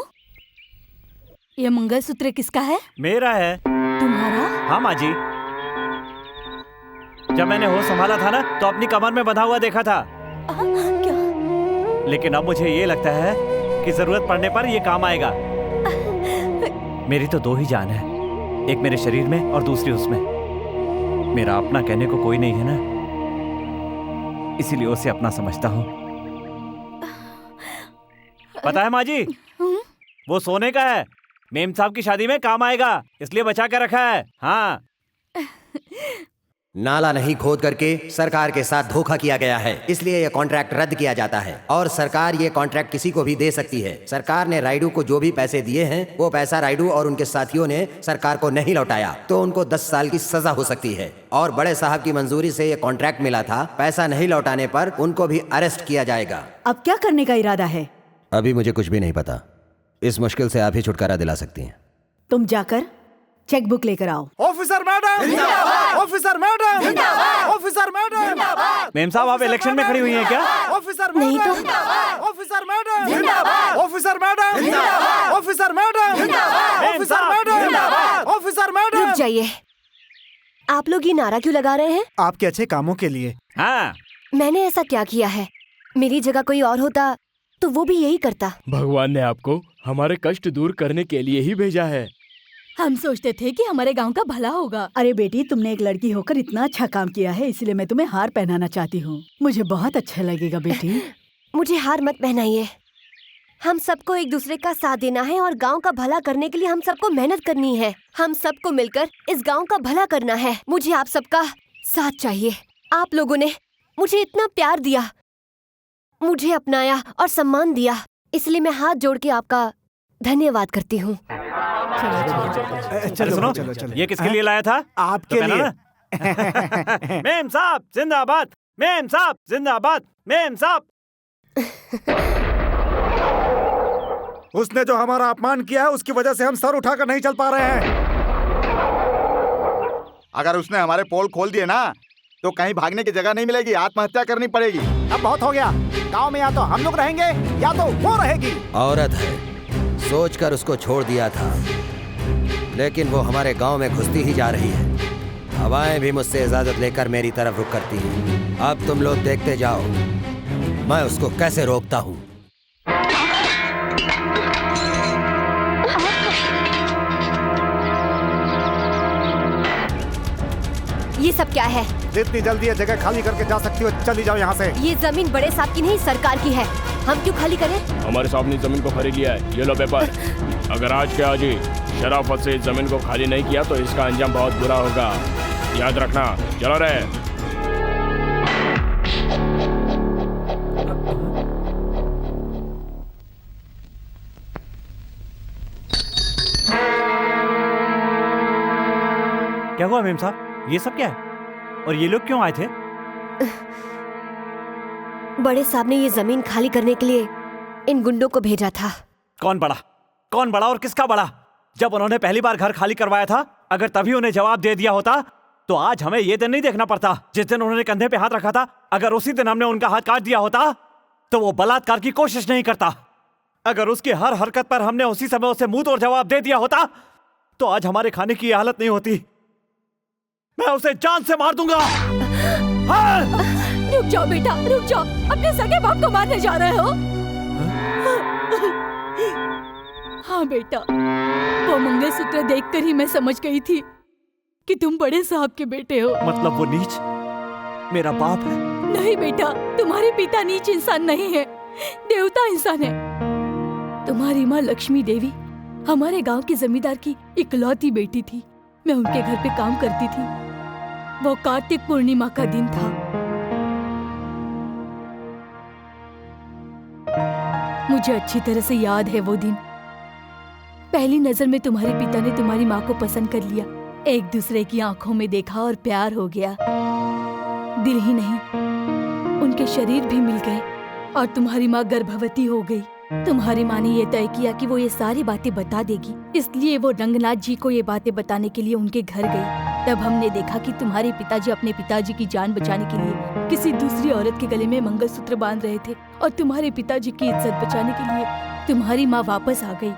ये मंगलसूत्र किसका है? मेरा है। तुम्हारा? हाँ माँ जी, जब मैंने होश संभाला था ना तो अपनी कमर में बंधा हुआ देखा था। क्या? लेकिन अब मुझे ये लगता है कि जरूरत पड़ने पर ये काम आएगा। मेरी तो 2 ही जान है, एक मेरे शरीर में और दूसरी उसमें। मेरा अपना कहने को कोई नहीं है ना, इसीलिए उसे अपना समझता हूँ। पता है माँ जी, वो सोने का है, मेम साहब की शादी में काम आएगा, इसलिए बचा के रखा है। हाँ। नाला नहीं खोद करके सरकार के साथ धोखा किया गया है, इसलिए यह कॉन्ट्रैक्ट रद्द किया जाता है और सरकार ये कॉन्ट्रैक्ट किसी को भी दे सकती है। सरकार ने राइडू को जो भी पैसे दिए हैं वो पैसा राइडू और उनके साथियों ने सरकार को नहीं लौटाया तो उनको 10 साल की सजा हो सकती है। और बड़े साहब की मंजूरी से ये कॉन्ट्रैक्ट मिला था, पैसा नहीं लौटाने पर उनको भी अरेस्ट किया जाएगा। अब क्या करने का इरादा है? अभी मुझे कुछ भी नहीं पता, इस मुश्किल से आप ही छुटकारा दिला सकती हैं। तुम जाकर चेक बुक लेकर आओ। Officer madam, officer madam, officer madam. Ma'am साहब आप इलेक्शन में खड़ी हुई हैं क्या? ऑफिसर नहीं तो। Officer madam, officer madam, officer madam, officer madam, officer madam. रुक जाइए, आप लोग ये नारा क्यों लगा रहे हैं? आपके अच्छे कामों के लिए। हाँ। मैंने ऐसा क्या किया है? मेरी जगह कोई और होता तो वो भी यही करता। भगवान ने आपको हमारे कष्ट दूर करने के लिए ही भेजा है। हम सोचते थे कि हमारे गांव का भला होगा। अरे बेटी, तुमने एक लड़की होकर इतना अच्छा काम किया है, इसलिए मैं तुम्हें हार पहनाना चाहती हूँ। मुझे बहुत अच्छा लगेगा बेटी। मुझे हार मत पहनाइए। हम सबको एक दूसरे का साथ देना है और गांव का भला करने के लिए हम सबको मेहनत करनी है। हम सबको मिलकर इस गांव का भला करना है। मुझे आप सबका साथ चाहिए। आप लोगों ने मुझे इतना प्यार दिया, मुझे अपनाया और सम्मान दिया, इसलिए मैं हाथ जोड़ के आपका धन्यवाद करती हूँ। चलो सुनो, ये किसके लिए लाया था? आपके तो लिए। मेम साहब जिंदाबाद, मेम साहब जिंदाबाद, मेम साहब। उसने जो हमारा अपमान किया है उसकी वजह से हम सर उठाकर नहीं चल पा रहे हैं। अगर उसने हमारे पोल खोल दिए ना तो कहीं भागने की जगह नहीं मिलेगी, आत्महत्या करनी पड़ेगी। अब बहुत हो गया, गांव में या तो हम लोग रहेंगे या तो वो रहेगी। औरत है, सोचकर उसको छोड़ दिया था, लेकिन वो हमारे गांव में घुसती ही जा रही है। हवाएं भी मुझसे इजाजत लेकर मेरी तरफ रुख करती हैं। अब तुम लोग देखते जाओ मैं उसको कैसे रोकता हूँ। ये सब क्या है? जितनी जल्दी ये जगह खाली करके जा सकती हो चली जाओ यहाँ से। ये जमीन बड़े साहब की नहीं, सरकार की है। हम क्यों खाली करें? हमारे साहब ने जमीन को खरीद लिया है, ये लो पेपर। अगर आज के आज ही शराफत से इस जमीन को खाली नहीं किया तो इसका अंजाम बहुत बुरा होगा, याद रखना। चलो रे। क्या हुआ मेम साहब, ये सब क्या है और ये लोग क्यों आए थे? बड़े साहब ने ये जमीन खाली करने के लिए इन गुंडों को भेजा था। कौन बड़ा और किसका बड़ा? जब उन्होंने पहली बार घर खाली करवाया था, अगर तभी उन्हें जवाब दे दिया होता तो आज हमें ये दिन नहीं देखना पड़ता। जिस दिन उन्होंने कंधे पे हाथ रखा था, अगर उसी दिन हमने उनका हाथ काट दिया होता तो वो बलात्कार की कोशिश नहीं करता। अगर उसकी हर हरकत पर हमने उसी समय उसे मुंह तोड़ जवाब दे दिया होता तो आज हमारे खाने की हालत नहीं होती। मैं उसे जान से मार दूंगा। हाँ? रुक जाओ बेटा, रुक जाओ। अपने सगे बाप को मारने जा रहे हो? हाँ बेटा, वो मंगलसूत्र देखकर ही मैं समझ गई थी कि तुम बड़े साहब के बेटे हो। मतलब वो नीच मेरा बाप है? नहीं बेटा, तुम्हारे पिता नीच इंसान नहीं है, देवता इंसान है। तुम्हारी माँ लक्ष्मी देवी हमारे गांव के जमींदार की इकलौती बेटी थी। मैं उनके घर पे काम करती थी। वो कार्तिक पूर्णिमा का दिन था। मुझे अच्छी तरह से याद है वो दिन। पहली नजर में तुम्हारे पिता ने तुम्हारी माँ को पसंद कर लिया। एक दूसरे की आंखों में देखा और प्यार हो गया। दिल ही नहीं, उनके शरीर भी मिल गए और तुम्हारी माँ गर्भवती हो गई। तुम्हारी माँ ने ये तय किया कि वो ये सारी बातें बता देगी, इसलिए वो रंगनाथ जी को ये बातें बताने के लिए उनके घर गई। तब हमने देखा कि तुम्हारे पिताजी अपने पिताजी की जान बचाने के लिए किसी दूसरी औरत के गले में मंगलसूत्र बांध रहे थे और तुम्हारे पिताजी की इज्जत बचाने के लिए तुम्हारी माँ वापस आ गई।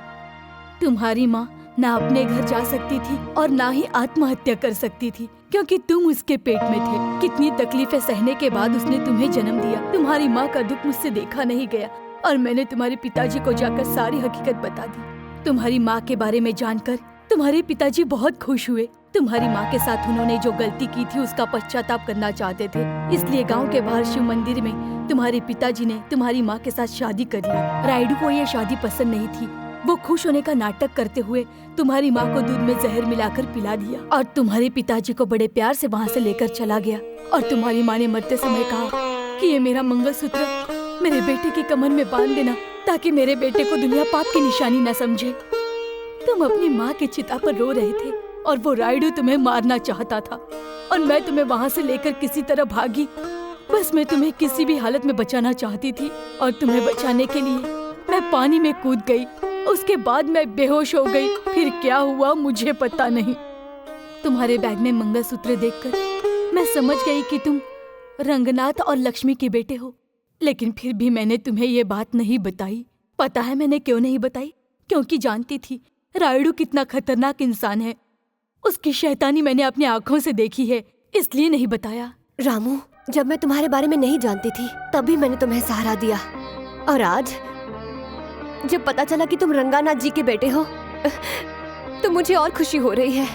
तुम्हारी माँ ना अपने घर जा सकती थी और ना ही आत्महत्या कर सकती थी क्योंकि तुम उसके पेट में थे। कितनी तकलीफें सहने के बाद उसने तुम्हें जन्म दिया। तुम्हारी माँ का दुख मुझसे देखा नहीं गया और मैंने तुम्हारे पिताजी को जाकर सारी हकीकत बता दी। तुम्हारी माँ के बारे में जानकर तुम्हारे पिताजी बहुत खुश हुए। तुम्हारी माँ के साथ उन्होंने जो गलती की थी उसका पश्चाताप करना चाहते थे, इसलिए गांव के बाहर शिव मंदिर में तुम्हारे पिताजी ने तुम्हारी माँ के साथ शादी कर ली। रायडू को ये शादी पसंद नहीं थी। वो खुश होने का नाटक करते हुए तुम्हारी माँ को दूध में जहर मिलाकर पिला दिया और तुम्हारे पिताजी को बड़े प्यार से वहाँ से लेकर चला गया। और तुम्हारी माँ ने मरते समय कहा कि ये मेरा मंगलसूत्र मेरे बेटे की कमर में बांध देना ताकि मेरे बेटे को दुनिया पाप की निशानी न समझे। तुम अपनी माँ की चिता पर रो रहे थे और वो रायडू तुम्हें मारना चाहता था और मैं तुम्हें वहाँ से लेकर किसी तरह भागी। बस मैं तुम्हें किसी भी हालत में बचाना चाहती थी और तुम्हें बचाने के लिए मैं पानी में कूद गई। उसके बाद मैं बेहोश हो गई। फिर क्या हुआ मुझे पता नहीं। तुम्हारे बैग में मंगलसूत्र देखकर मैं समझ गई कि तुम रंगनाथ और लक्ष्मी के बेटे हो, लेकिन फिर भी मैंने तुम्हें ये बात नहीं बताई। पता है मैंने क्यों नहीं बताई? क्योंकि जानती थी रायडू कितना खतरनाक इंसान है। उसकी शैतानी मैंने अपनी आंखों से देखी है, इसलिए नहीं बताया। रामू, जब मैं तुम्हारे बारे में नहीं जानती थी तभी मैंने तुम्हें सहारा दिया और आज जब पता चला कि तुम रंगानाथ जी के बेटे हो तो मुझे और खुशी हो रही है।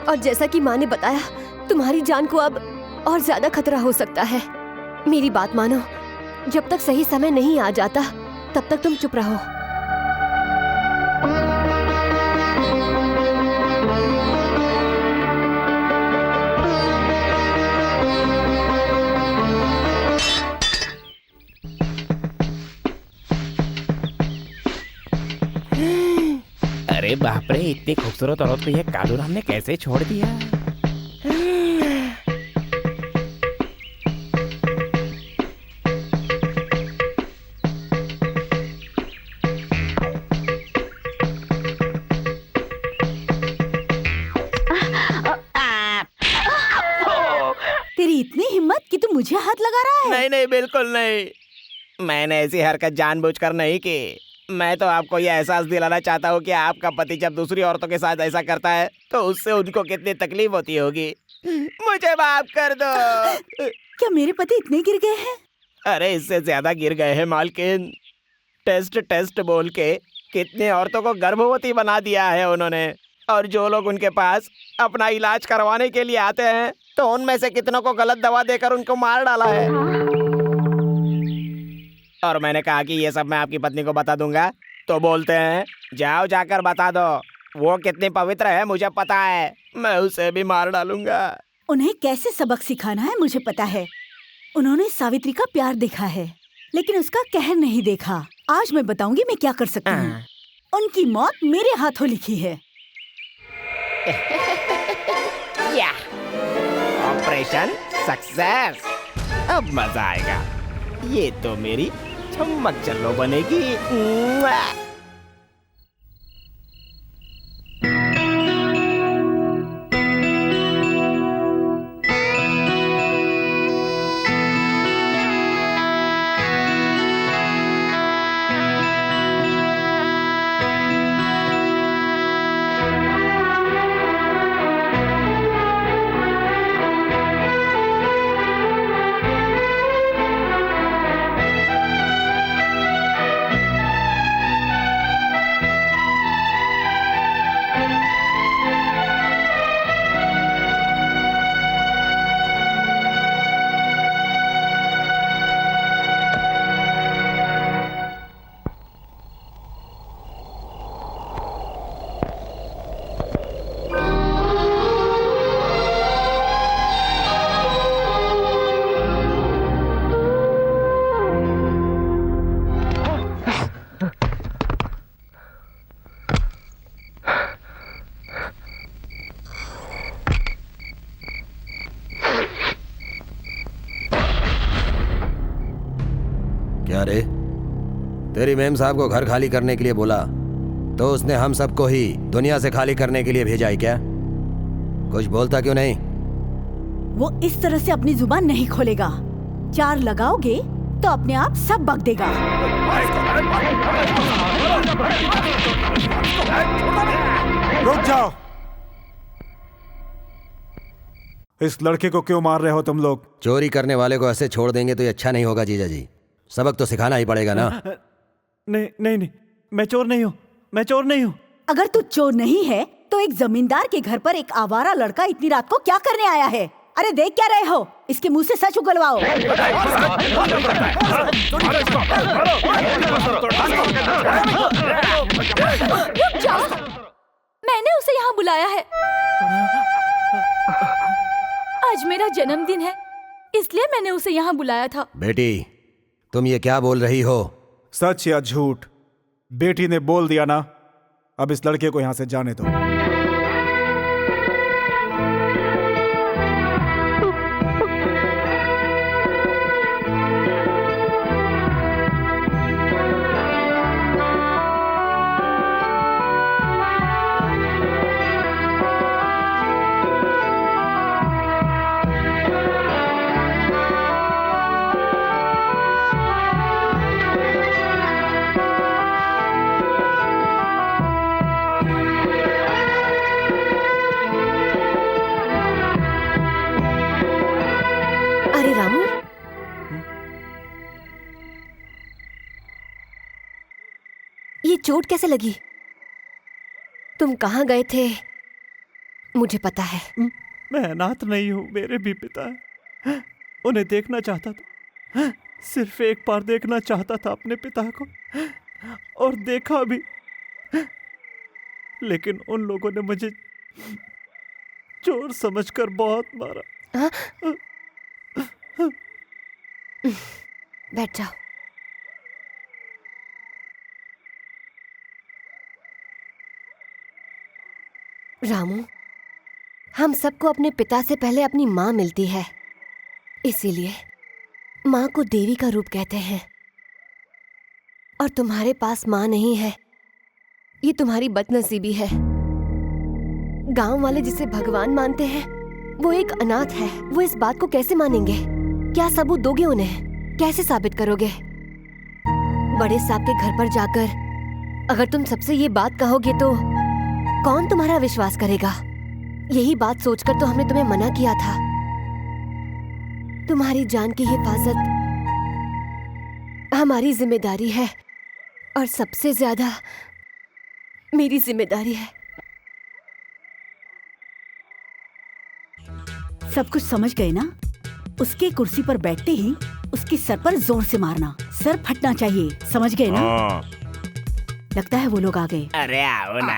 और जैसा कि माँ ने बताया तुम्हारी जान को अब और ज्यादा खतरा हो सकता है। मेरी बात मानो, जब तक सही समय नहीं आ जाता तब तक तुम चुप रहो। अरे बाप रे, इतनी खूबसूरत औरत को ये कालू राम ने कैसे छोड़ दिया? तेरी इतनी हिम्मत कि तू मुझे हाथ लगा रहा है? नहीं नहीं, बिल्कुल नहीं। मैंने ऐसी हरकत जानबूझकर नहीं की। मैं तो आपको यह एहसास दिलाना चाहता हूँ कि आपका पति जब दूसरी औरतों के साथ ऐसा करता है तो उससे उनको कितनी तकलीफ होती होगी। मुझे माफ कर दो। क्या मेरे पति इतने गिर गए हैं? अरे इससे ज्यादा गिर गए हैं मालकिन। टेस्ट टेस्ट बोल के कितनी औरतों को गर्भवती बना दिया है उन्होंने। और जो लोग उनके पास अपना इलाज करवाने के लिए आते हैं तो उनमें से कितनों को गलत दवा देकर उनको मार डाला है। और मैंने कहा कि ये सब मैं आपकी पत्नी को बता दूंगा तो बोलते हैं जाओ जाकर बता दो। वो कितनी पवित्र है मुझे पता है, मैं उसे भी मार डालूंगा। उन्हें कैसे सबक सिखाना है मुझे पता है। उन्होंने सावित्री का प्यार देखा है लेकिन उसका कहर नहीं देखा। आज मैं बताऊंगी मैं क्या कर सकती हूँ। उनकी मौत मेरे हाथों लिखी है। Operation success. अब मजा आएगा। ये तो मेरी चम्मक चल्लो बनेगी। क्या रे, तेरी मेम साहब को घर खाली करने के लिए बोला तो उसने हम सबको ही दुनिया से खाली करने के लिए भेजा है क्या? कुछ बोलता क्यों नहीं? वो इस तरह से अपनी जुबान नहीं खोलेगा। 4 लगाओगे तो अपने आप सब बक देगा। रुक जाओ। इस लड़के को क्यों मार रहे हो तुम लोग? चोरी करने वाले को ऐसे छोड़ देंगे तो ये अच्छा नहीं होगा जीजा जी। सबक तो सिखाना ही पड़ेगा ना। नहीं नहीं नहीं, मैं चोर नहीं हूँ, मैं चोर नहीं हूँ। अगर तू चोर नहीं है तो एक जमींदार के घर पर एक आवारा लड़का इतनी रात को क्या करने आया है? अरे देख क्या रहे हो? इसके मुंह से सच उगलवाओ। रुक जाओ, मैंने उसे यहाँ बुलाया है। आज मेरा जन्मदिन है, इसलिए मैंने उसे यहाँ बुलाया था। बेटी, तुम ये क्या बोल रही हो? सच या झूठ? बेटी ने बोल दिया ना, अब इस लड़के को यहाँ से जाने दो। अरे रामू, ये चोट कैसे लगी? तुम कहाँ गए थे? मुझे पता है। मैं अनाथ नहीं हूँ, मेरे भी पिता हैं। उन्हें देखना चाहता था, सिर्फ एक बार देखना चाहता था अपने पिता को, और देखा भी। लेकिन उन लोगों ने मुझे चोर समझकर बहुत मारा। बैठ जाओ। रामू, हम सबको अपने पिता से पहले अपनी माँ मिलती है, इसीलिए माँ को देवी का रूप कहते हैं। और तुम्हारे पास माँ नहीं है, ये तुम्हारी बदनसीबी है। गांव वाले जिसे भगवान मानते हैं वो एक अनाथ है। वो इस बात को कैसे मानेंगे? क्या सबूत दोगे उन्हें? कैसे साबित करोगे? बड़े साहब के घर पर जाकर अगर तुम सबसे ये बात कहोगे तो कौन तुम्हारा विश्वास करेगा? यही बात सोचकर तो हमने तुम्हें मना किया था। तुम्हारी जान की हिफाजत हमारी जिम्मेदारी है, और सबसे ज्यादा मेरी जिम्मेदारी है। सब कुछ समझ गए ना? उसके कुर्सी पर बैठते ही उसके सर पर जोर से मारना, सर फटना चाहिए। समझ गए ना? लगता है वो लोग आ गए। अरे आओ ना।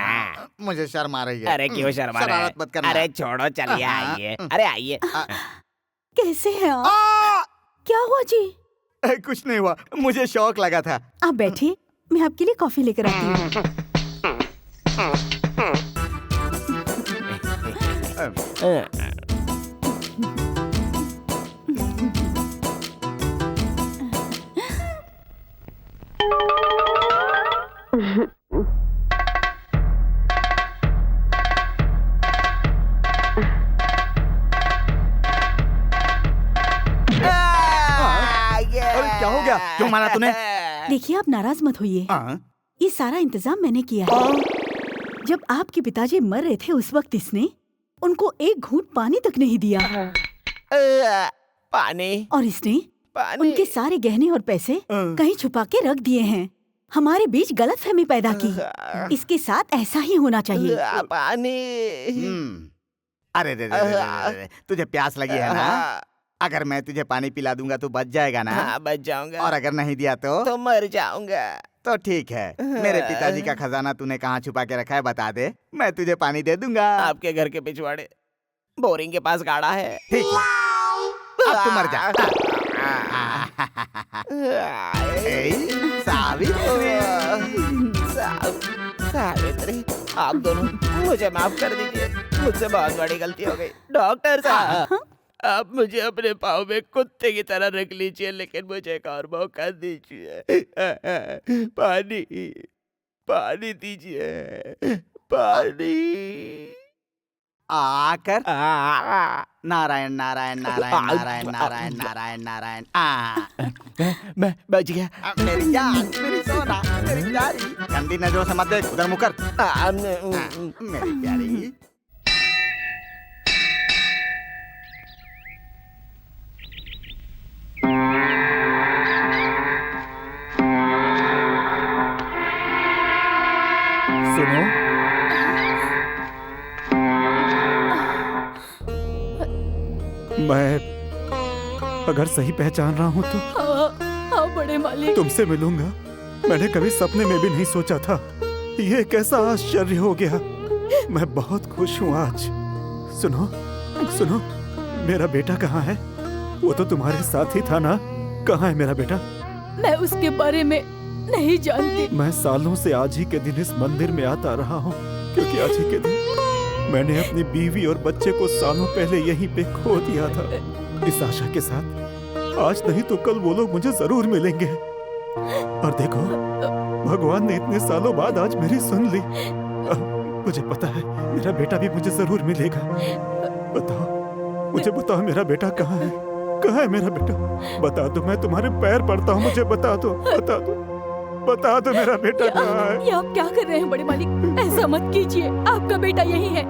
मुझे शर्म आ रही है। अरे क्यों शर्मा रहे? शरारत मत करना। अरे छोड़ो, चलिए आइए। अरे आइए। कैसे हैं आप? क्या हुआ जी? कुछ नहीं हुआ, मुझे शौक लगा था। आप बैठिए, मैं आपके लिए कॉफी लेकर आती हूँ। अरे क्या हो गया? क्यों मारा तूने? देखिए, आप नाराज मत होइए। ये सारा इंतजाम मैंने किया है। जब आपके पिताजी मर रहे थे उस वक्त इसने उनको एक घूंट पानी तक नहीं दिया। पानी? और इसने पानी? उनके सारे गहने और पैसे कहीं छुपा के रख दिए हैं। हमारे बीच गलतफहमी पैदा की। इसके साथ ऐसा ही होना चाहिए। पानी? अरे रे रे रे रे रे, तुझे प्यास लगी है ना? अगर मैं तुझे पानी पिला दूंगा तो बच जाएगा ना? हाँ, बच जाऊंगा। और अगर नहीं दिया तो मर जाऊंगा। तो ठीक है, मेरे पिताजी का खजाना तूने कहाँ छुपा के रखा है बता दे, मैं तुझे पानी दे दूंगा। आपके घर के पिछवाड़े बोरिंग के पास गाड़ा है। ठीक है, अब तू मर जा। सावित्री, आप दोनों मुझे माफ कर दीजिए, मुझसे बहुत बड़ी गलती हो गई। डॉक्टर साहब, आप मुझे अपने पाँव में कुत्ते की तरह रख लीजिए, लेकिन मुझे एक और मौका दीजिए। पानी, पानी दीजिए, पानी। आकर नारायण नारायण नारायण नारायण नारायण नारायण नारायण मैं बच गया। मेरी जान, मेरी सोना, मेरी प्यारी, गंदी नजरों से मत देख, उधर मुकर। मेरी प्यारी। सुनो, मैं अगर सही पहचान रहा हूं तो हाँ बड़े मालिक। तुमसे मिलूंगा। मैंने कभी सपने में भी नहीं सोचा था। ये कैसा आश्चर्य हो गया। मैं बहुत खुश हूँ आज। सुनो सुनो, मेरा बेटा कहाँ है? वो तो तुम्हारे साथ ही था ना? कहाँ है मेरा बेटा? मैं उसके बारे में नहीं जानती। मैं सालों से आज ही के दिन इस मंदिर में आता रहा हूँ, क्योंकि आज ही के दिन मैंने अपनी बीवी और बच्चे को सालों पहले यहीं पे खो दिया था। इस आशा के साथ आज नहीं तो कल वो लोग मुझे जरूर मिलेंगे। और देखो, भगवान ने इतने सालों बाद आज मेरी सुन ली। मुझे पता है मेरा बेटा भी मुझे जरूर मिलेगा। बताओ, मुझे बताओ मेरा बेटा कहाँ है? कहाँ है मेरा बेटा? बता दो, मैं तुम्हारे पैर पड़ता हूँ, मुझे बता दो, बता दो, बता दो मेरा बेटा कहाँ है? ये आप क्या कर रहे हैं बड़े मालिक? ऐसा मत कीजिए, आपका बेटा यही है।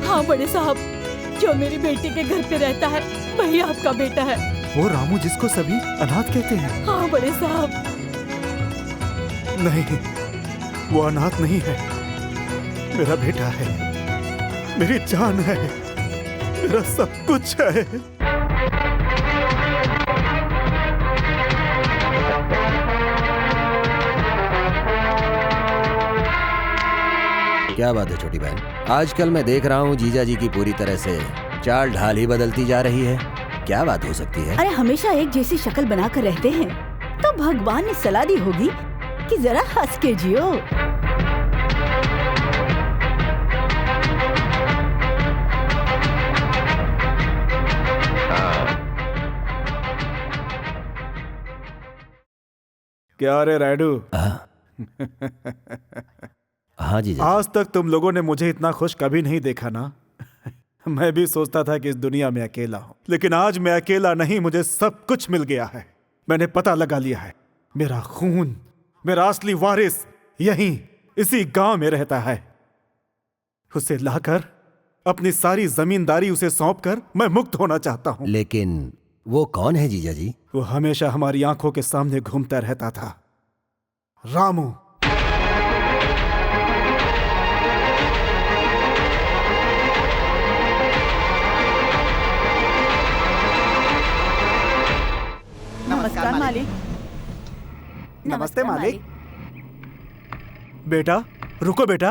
हाँ बड़े साहब, जो मेरी बेटी के घर पे रहता है वही आपका बेटा है। वो रामू जिसको सभी अनाथ कहते हैं? हाँ बड़े साहब। नहीं, वो अनाथ नहीं है, मेरा बेटा है, मेरी जान है, मेरा सब कुछ है। क्या बात है छोटी बहन? आजकल मैं देख रहा हूँ जीजा जी की पूरी तरह से चाल ढाल ही बदलती जा रही है। क्या बात हो सकती है? अरे हमेशा एक जैसी शक्ल बनाकर रहते हैं तो भगवान ने सलाह दी होगी कि जरा हंस के जियो। क्या रे रायडू? हाँ जीजा। आज तक तुम लोगों ने मुझे इतना खुश कभी नहीं देखा ना। मैं भी सोचता था कि इस दुनिया में अकेला हूं, लेकिन आज मैं अकेला नहीं, मुझे सब कुछ मिल गया है। मैंने पता लगा लिया है, मेरा खून, मेरा असली वारिस यहीं इसी गांव में रहता है। उसे लाकर अपनी सारी जमींदारी उसे सौंपकर मैं मुक्त होना चाहता हूं। लेकिन वो कौन है जीजा जी? वो हमेशा हमारी आंखों के सामने घूमता रहता था, रामू। नमस्कार मालिक। नमस्ते मालिक। बेटा रुको बेटा।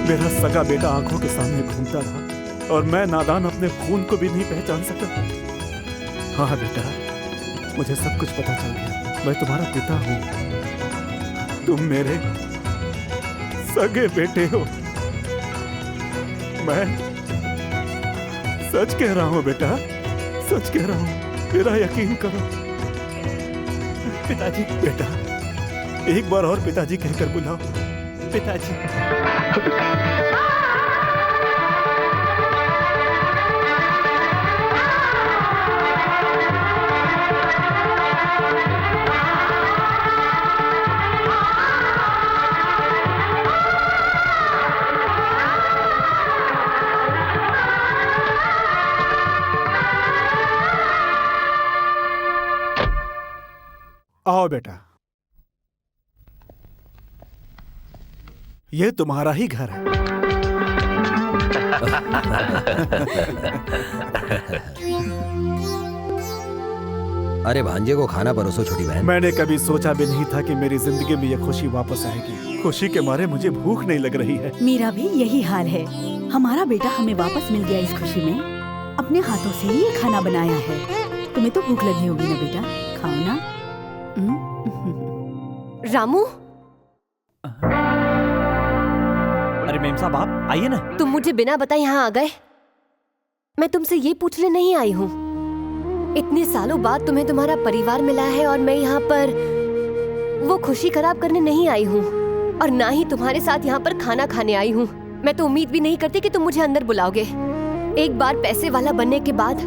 मेरा सगा बेटा आंखों के सामने घूमता रहा और मैं नादान अपने खून को भी नहीं पहचान सका। हाँ बेटा, मुझे सब कुछ पता चल गया। मैं तुम्हारा पिता हूं, तुम मेरे सगे बेटे हो। मैं सच कह रहा हूं बेटा, सच कह रहा हूं, मेरा यकीन करो। पिताजी, बेटा एक बार और पिताजी कहकर बुलाओ। पिताजी। आओ बेटा, ये तुम्हारा ही घर है। अरे भांजे को खाना परोसो छोटी बहन। मैंने कभी सोचा भी नहीं था कि मेरी जिंदगी में ये खुशी वापस आएगी। खुशी के मारे मुझे भूख नहीं लग रही है। मेरा भी यही हाल है। हमारा बेटा हमें वापस मिल गया इस खुशी में। अपने हाथों से ही ये खाना बनाया है। तुम्हें तो भूख लगी होगी ना बेटा, खाओ ना। रामू, अरे मेम साहब आप आइए ना। तुम मुझे बिना बताए यहाँ आ गए। मैं तुमसे ये पूछने नहीं आई हूँ। इतने सालों बाद तुम्हें तुम्हारा परिवार मिला है और मैं यहाँ पर वो खुशी खराब करने नहीं आई हूँ, और ना ही तुम्हारे साथ यहाँ पर खाना खाने आई हूँ। मैं तो उम्मीद भी नहीं करती कि तुम मुझे अंदर बुलाओगे। एक बार पैसे वाला बनने के बाद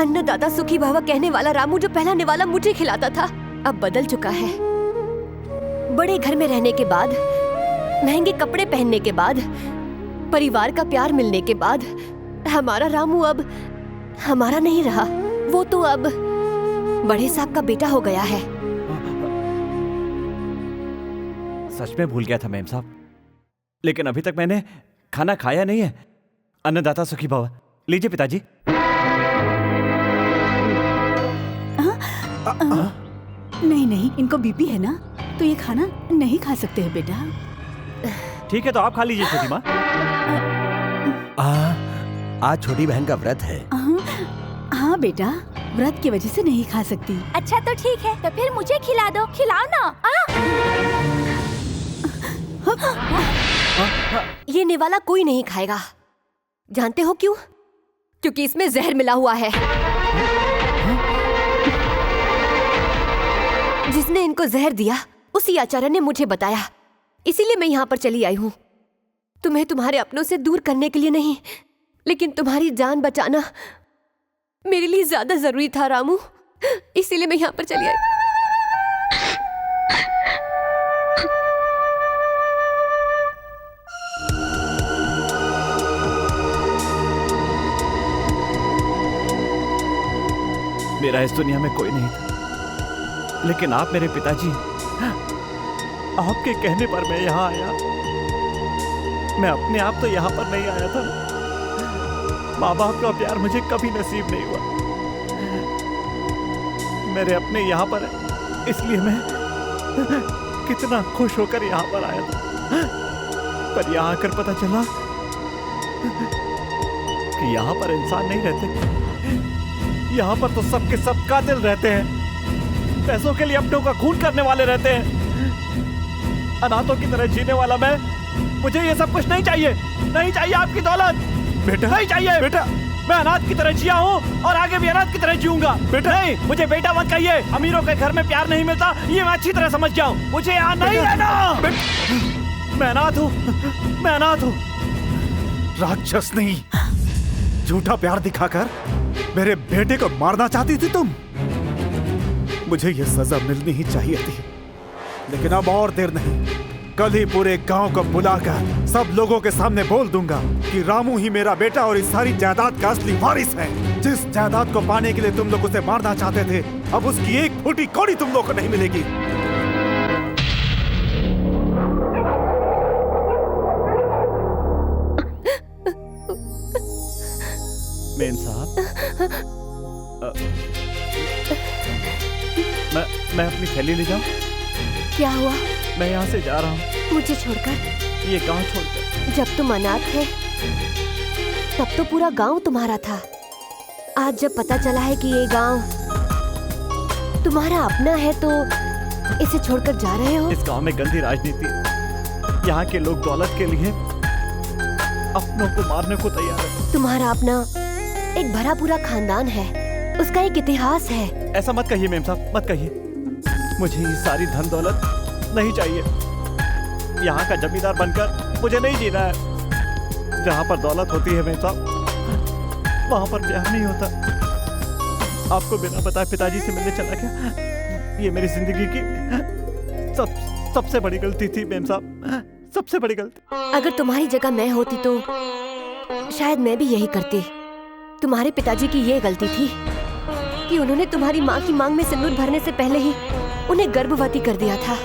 अन्नदाता सुखी भव कहने वाला रामू जो पहला निवाला मुझे खिलाता था, अब बदल चुका है। बड़े घर में रहने के बाद, महंगे कपड़े पहनने के बाद, परिवार का प्यार मिलने के बाद हमारा रामू अब हमारा नहीं रहा। वो तो अब बड़े साहब का बेटा हो गया है। सच में भूल गया था मेम साहब, लेकिन अभी तक मैंने खाना खाया नहीं है। अन्नदाता सुखी भव। लीजिए पिताजी। नहीं नहीं, इनको बीपी है ना, तो ये खाना नहीं खा सकते हैं बेटा। ठीक है, तो आप खा लीजिए छोटी माँ। आज छोटी बहन का व्रत है। हाँ बेटा, व्रत की वजह से नहीं खा सकती। अच्छा तो ठीक है, तो फिर मुझे खिला दो, खिलाओ ना। ये निवाला कोई नहीं खाएगा। जानते हो क्यों? क्योंकि इसमें जहर मिला हुआ है। जिसने इनको जहर दिया उसी आचार्य ने मुझे बताया, इसीलिए मैं यहाँ पर चली आई हूँ। तुम्हें तुम्हारे अपनों से दूर करने के लिए नहीं, लेकिन तुम्हारी जान बचाना मेरे लिए ज्यादा जरूरी था रामू, इसीलिए मैं यहाँ पर चली आई। मेरा इस दुनिया में कोई नहीं था, लेकिन आप मेरे पिताजी, आपके कहने पर मैं यहाँ आया। मैं अपने आप तो यहाँ पर नहीं आया था। माँ बाप का प्यार मुझे कभी नसीब नहीं हुआ। मेरे अपने यहाँ पर है, इसलिए मैं कितना खुश होकर यहाँ पर आया था। पर यहाँ आकर पता चला कि यहाँ पर इंसान नहीं रहते। यहाँ पर तो सबके सब कातिल रहते हैं। पैसों के लिए अपनों का खून करने वाले रहते हैं। अनाथों की तरह जीने वाला मैं, मुझे ये सब कुछ नहीं चाहिए। नहीं चाहिए आपकी दौलत बेटा, नहीं चाहिए बेटा। मैं अनाथ की तरह जिया हूँ और आगे भी अनाथ की तरह जीऊंगा बेटा। नहीं, मुझे बेटा मत कहिए। अमीरों के घर में प्यार नहीं मिलता, ये मैं अच्छी तरह समझ गया हूँ। मुझे यहाँ नहीं रहना। मैं अनाथ हूँ, मैं अनाथ हूँ। राक्षस नहीं, झूठा प्यार दिखाकर मेरे बेटे को मारना चाहती थी तुम। मुझे ये सजा मिलनी ही चाहिए थी, लेकिन अब और देर नहीं। कल ही पूरे गांव को बुलाकर सब लोगों के सामने बोल दूंगा कि रामू ही मेरा बेटा और इस सारी जायदाद का असली वारिस है। जिस जायदाद को पाने के लिए तुम लोग उसे मारना चाहते थे, अब उसकी एक फूटी कौड़ी तुम लोग को नहीं मिलेगी। मेम साहब, मैं अपनी थैली ले जाऊं? क्या हुआ? मैं यहाँ से जा रहा हूँ। मुझे छोड़कर? ये गांव छोड़कर। जब तुम अनाथ थे तब तो पूरा गांव तुम्हारा था। आज जब पता चला है कि ये गांव तुम्हारा अपना है तो इसे छोड़कर जा रहे हो? इस गांव में गंदी राजनीति है। यहाँ के लोग दौलत के लिए अपनों को मारने को तैयार है। तुम्हारा अपना एक भरा पूरा खानदान है, उसका एक इतिहास है। ऐसा मत कहिए मेम साहब, मत कहिए। मुझे ये सारी धन दौलत नहीं चाहिए। यहाँ का जमींदार बनकर मुझे नहीं जीना है। जहाँ पर दौलत होती है मेम साहब, वहाँ पर प्यार नहीं होता। आपको बिना बताए पिताजी से मिलने चला गया। ये मेरी जिंदगी की सबसे बड़ी गलती थी मेम साहब, सबसे बड़ी गलती। अगर तुम्हारी जगह मैं होती तो शायद मैं भी यही करती। तुम्हारे पिताजी की ये गलती थी कि उन्होंने तुम्हारी माँ की मांग में सिंदूर भरने से पहले ही उन्हें गर्भवती कर दिया था।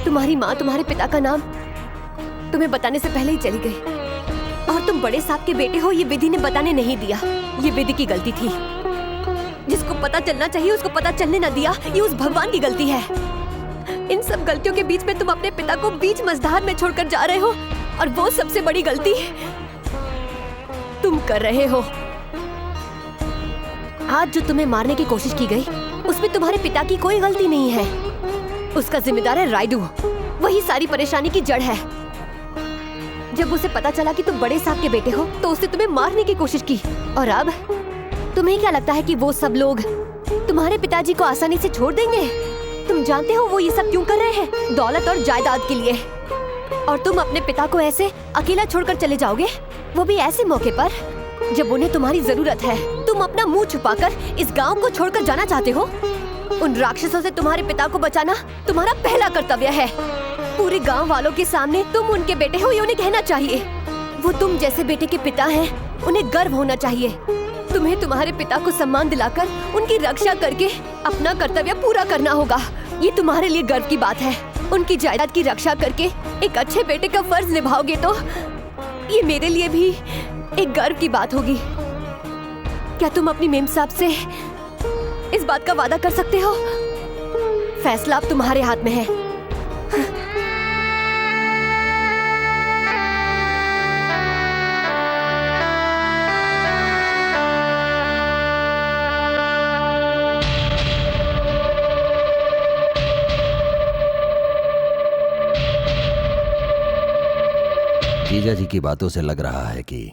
तुम्हारी माँ तुम्हारे पिता का नाम तुम्हें बताने से पहले ही चली गई, और तुम बड़े साहब के बेटे हो ये विधि ने बताने नहीं दिया। ये विधि की गलती थी। जिसको पता चलना चाहिए उसको पता चलने न दिया, ये उस भगवान की गलती है। इन सब गलतियों के बीच में तुम अपने पिता को बीच मझधार में छोड़कर जा रहे हो, और वो सबसे बड़ी गलती तुम कर रहे हो। आज जो तुम्हें मारने की कोशिश की गई उसमें तुम्हारे पिता की कोई गलती नहीं है। उसका जिम्मेदार है रायडू, वही सारी परेशानी की जड़ है। जब उसे पता चला कि तुम बड़े साहब के बेटे हो तो उसने तुम्हें मारने की कोशिश की। और अब तुम्हें क्या लगता है कि वो सब लोग तुम्हारे पिताजी को आसानी से छोड़ देंगे? तुम जानते हो वो ये सब क्यों कर रहे हैं? दौलत और जायदाद के लिए। और तुम अपने पिता को ऐसे अकेला छोड़कर चले जाओगे, वो भी ऐसे मौके पर जब उन्हें तुम्हारी जरूरत है। तुम अपना मुंह छुपाकर इस गांव को छोड़कर जाना चाहते हो? उन राक्षसों से तुम्हारे पिता को बचाना तुम्हारा पहला कर्तव्य है। पूरे गांव वालों के सामने तुम उनके बेटे हो ये उन्हें कहना चाहिए। वो तुम जैसे बेटे के पिता हैं, उन्हें गर्व होना चाहिए। तुम्हें तुम्हारे पिता को सम्मान दिलाकर उनकी रक्षा करके अपना कर्तव्य पूरा करना होगा। ये तुम्हारे लिए गर्व की बात है। उनकी जायदाद की रक्षा करके एक अच्छे बेटे का फर्ज निभाओगे तो ये मेरे लिए भी एक गर्व की बात होगी। क्या तुम अपनी मेम साहब से इस बात का वादा कर सकते हो? फैसला अब तुम्हारे हाथ में है। जीजा जी की बातों से लग रहा है कि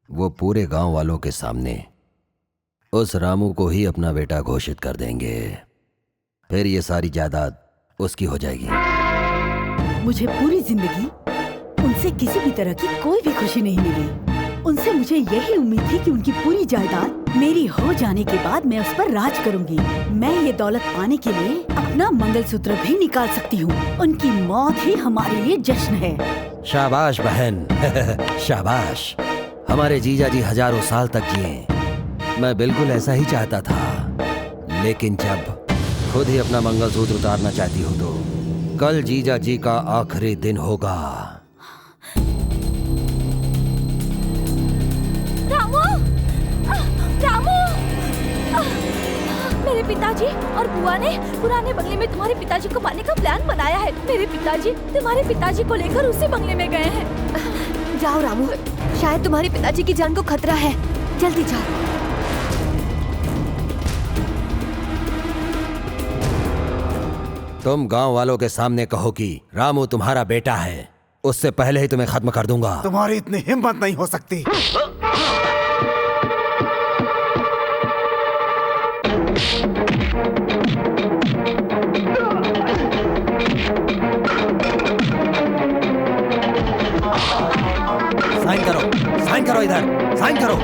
वो पूरे गांव वालों के सामने उस रामू को ही अपना बेटा घोषित कर देंगे। फिर ये सारी जायदाद उसकी हो जाएगी। मुझे पूरी जिंदगी उनसे किसी भी तरह की कोई भी खुशी नहीं मिली। उनसे मुझे यही उम्मीद थी कि उनकी पूरी जायदाद मेरी हो जाने के बाद मैं उस पर राज करूंगी। मैं ये दौलत पाने के लिए अपना मंगलसूत्र भी निकाल सकती हूँ। उनकी मौत ही हमारे लिए जश्न है। शाबाश बहन शाबाश। हमारे जीजा जी हजारों साल तक जिए। मैं बिल्कुल ऐसा ही चाहता था, लेकिन जब खुद ही अपना मंगलसूत्र उतारना चाहती हो तो कल जीजा जी का आखिरी दिन होगा। रामू! रामू! मेरे पिताजी और बुआ ने पुराने बंगले में तुम्हारे पिताजी को मारने का प्लान बनाया है। मेरे पिताजी तुम्हारे पिताजी को लेकर उसी बंगले में गए हैं। जाओ रामू, शायद तुम्हारे पिताजी की जान को खतरा है। जल्दी जाओ। तुम गांव वालों के सामने कहो कि रामू तुम्हारा बेटा है, उससे पहले ही तुम्हें खत्म कर दूंगा। तुम्हारी इतनी हिम्मत नहीं हो सकती। साइन करो इधर, साइन करो।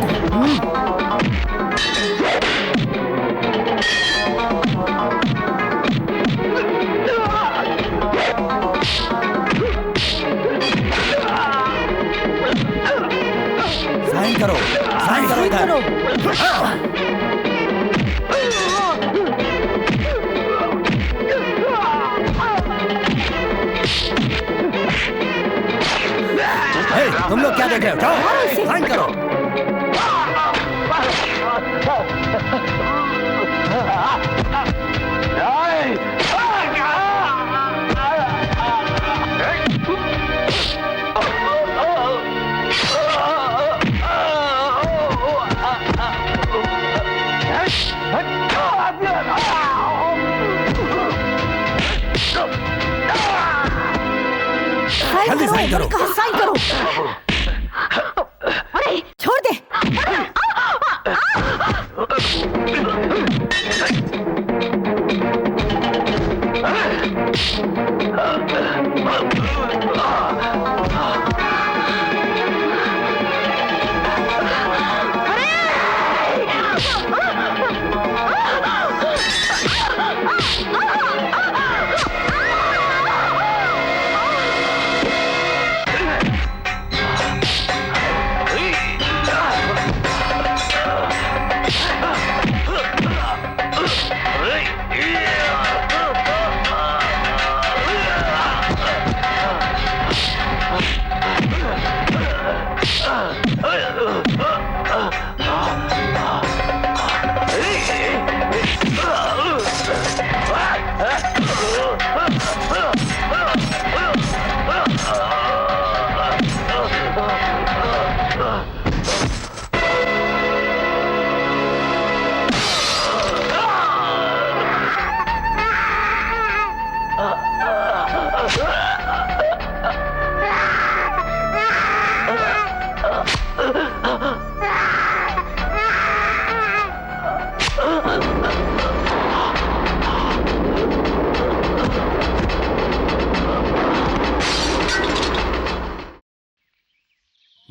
साइन करो इधर। तुम लोग क्या देख रहे हो? जाओ साइन करो। जल्दी साइन करो। कहा साइन करो। अरे छोड़ दे।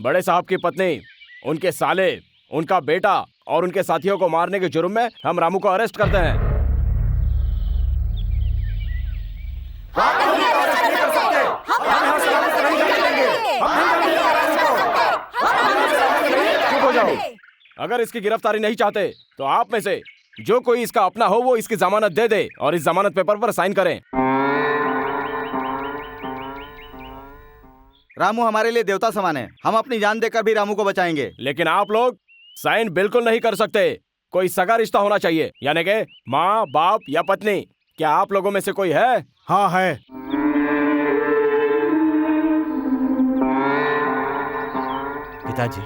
बड़े साहब की पत्नी, उनके साले, उनका बेटा और उनके साथियों को मारने के जुर्म में हम रामू को अरेस्ट करते हैं। चुप हो जाओ। अगर इसकी गिरफ्तारी नहीं चाहते तो आप में से जो कोई इसका अपना हो वो इसकी जमानत दे दे और इस जमानत पेपर पर साइन करें। रामू हमारे लिए देवता समान है, हम अपनी जान देकर भी रामू को बचाएंगे। लेकिन आप लोग साइन बिल्कुल नहीं कर सकते। कोई सगा रिश्ता होना चाहिए, यानी कि माँ, बाप या पत्नी। क्या आप लोगों में से कोई है? हाँ है। पिताजी,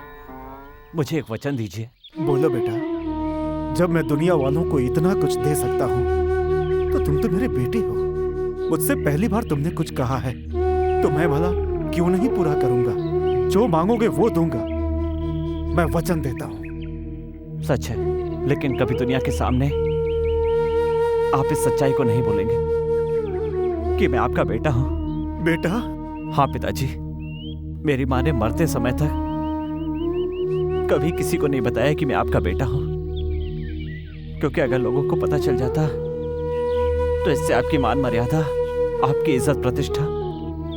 मुझे एक वचन दीजिए। बोलो बेटा। जब मैं दुनिया वालों को इतना कुछ दे सकता हूँ तो तुम तो मेरे बेटे हो। मुझसे पहली बार तुमने कुछ कहा है तो मैं भला क्यों नहीं पूरा करूंगा। जो मांगोगे वो दूंगा, मैं वचन देता हूँ। सच है, लेकिन कभी दुनिया के सामने आप इस सच्चाई को नहीं बोलेंगे कि मैं आपका बेटा हूँ। बेटा? हाँ पिताजी, मेरी माँ ने मरते समय तक कभी किसी को नहीं बताया कि मैं आपका बेटा हूँ, क्योंकि अगर लोगों को पता चल जाता तो इससे आपकी मान मर्यादा, आपकी इज्जत प्रतिष्ठा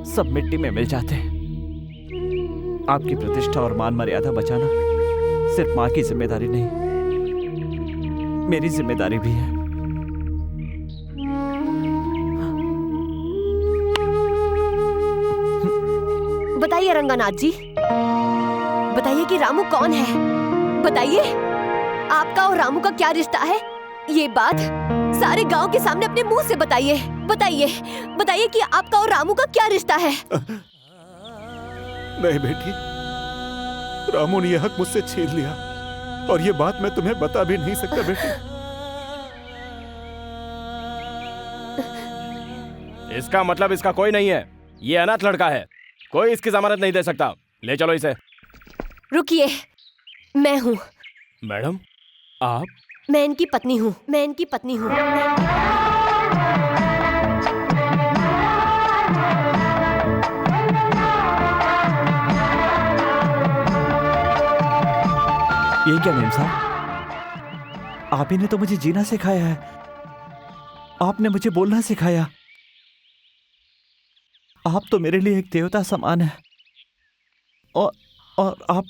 सब मिट्टी में मिल जाते हैं। आपकी प्रतिष्ठा और मान मर्यादा बचाना सिर्फ माँ की जिम्मेदारी नहीं, मेरी जिम्मेदारी भी है। बताइए रंगानाथ जी, बताइए कि रामू कौन है। बताइए आपका और रामू का क्या रिश्ता है। ये बात सारे गांव के सामने अपने मुंह से बताइए। बताइए बताइए कि आपका और रामू का क्या रिश्ता है। नहीं बेटी, रामू ने यह हक मुझसे छीन लिया और ये बात मैं तुम्हें बता भी नहीं सकता बेटी। इसका मतलब इसका कोई नहीं है, ये अनाथ लड़का है, कोई इसकी जमानत नहीं दे सकता। ले चलो इसे। रुकिए, मैं हूँ। मैडम आप? मैं इनकी पत्नी हूँ, मैं इनकी पत्नी हूँ। ये क्या मेम साहब, आप ही ने तो मुझे जीना सिखाया है, आपने मुझे बोलना सिखाया। आप तो मेरे लिए एक देवता समान है और आप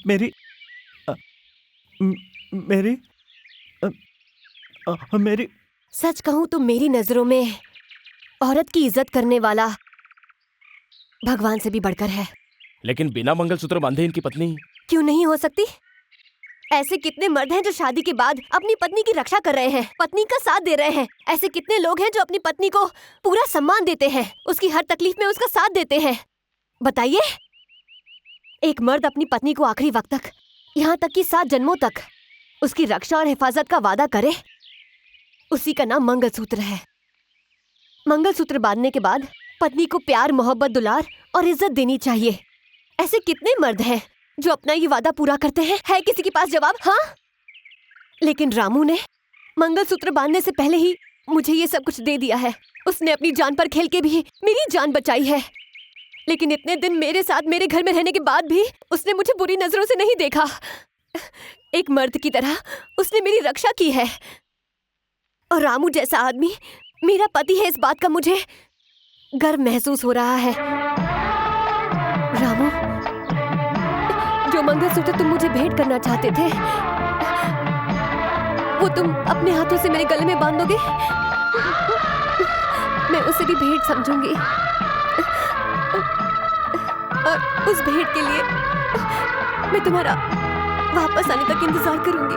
मेरी सच कहूँ तो मेरी नजरों में औरत की इज्जत करने वाला भगवान से भी बढ़कर है। लेकिन बिना मंगलसूत्र बांधे इनकी पत्नी क्यों नहीं हो सकती? ऐसे कितने मर्द हैं जो शादी के बाद अपनी पत्नी की रक्षा कर रहे हैं, पत्नी का साथ दे रहे हैं। ऐसे कितने लोग हैं जो अपनी पत्नी को पूरा सम्मान देते हैं, उसकी हर तकलीफ में उसका साथ देते हैं। बताइए, एक मर्द अपनी पत्नी को आखिरी वक्त तक, यहाँ तक कि 7 जन्मों तक उसकी रक्षा और हिफाजत का वादा करे, उसी का नाम मंगलसूत्र है। मंगलसूत्र बांधने के बाद पत्नी को प्यार, मोहब्बत, दुलार और इज्जत देनी चाहिए। ऐसे कितने मर्द हैं जो अपना ये वादा पूरा करते हैं? है किसी के पास जवाब? हाँ? लेकिन रामू ने मंगलसूत्र बांधने से पहले ही मुझे ये सब कुछ दे दिया है। उसने अपनी जान पर खेल के भी मेरी जान बचाई है। लेकिन इतने दिन मेरे साथ मेरे घर में रहने के बाद भी उसने मुझे बुरी नजरों से नहीं देखा। एक मर्द की तरह उसने मेरी रक्षा की है। और रामू जैसा आदमी मेरा पति है, इस बात का मुझे गर्व महसूस हो रहा है। रामू, जो मंगलसूत्र तुम मुझे भेंट करना चाहते थे, वो तुम अपने हाथों से मेरे गले में बांधोगे? मैं उसे भी भेंट समझूंगी और उस भेंट के लिए मैं तुम्हारा वापस आने तक इंतजार करूंगी।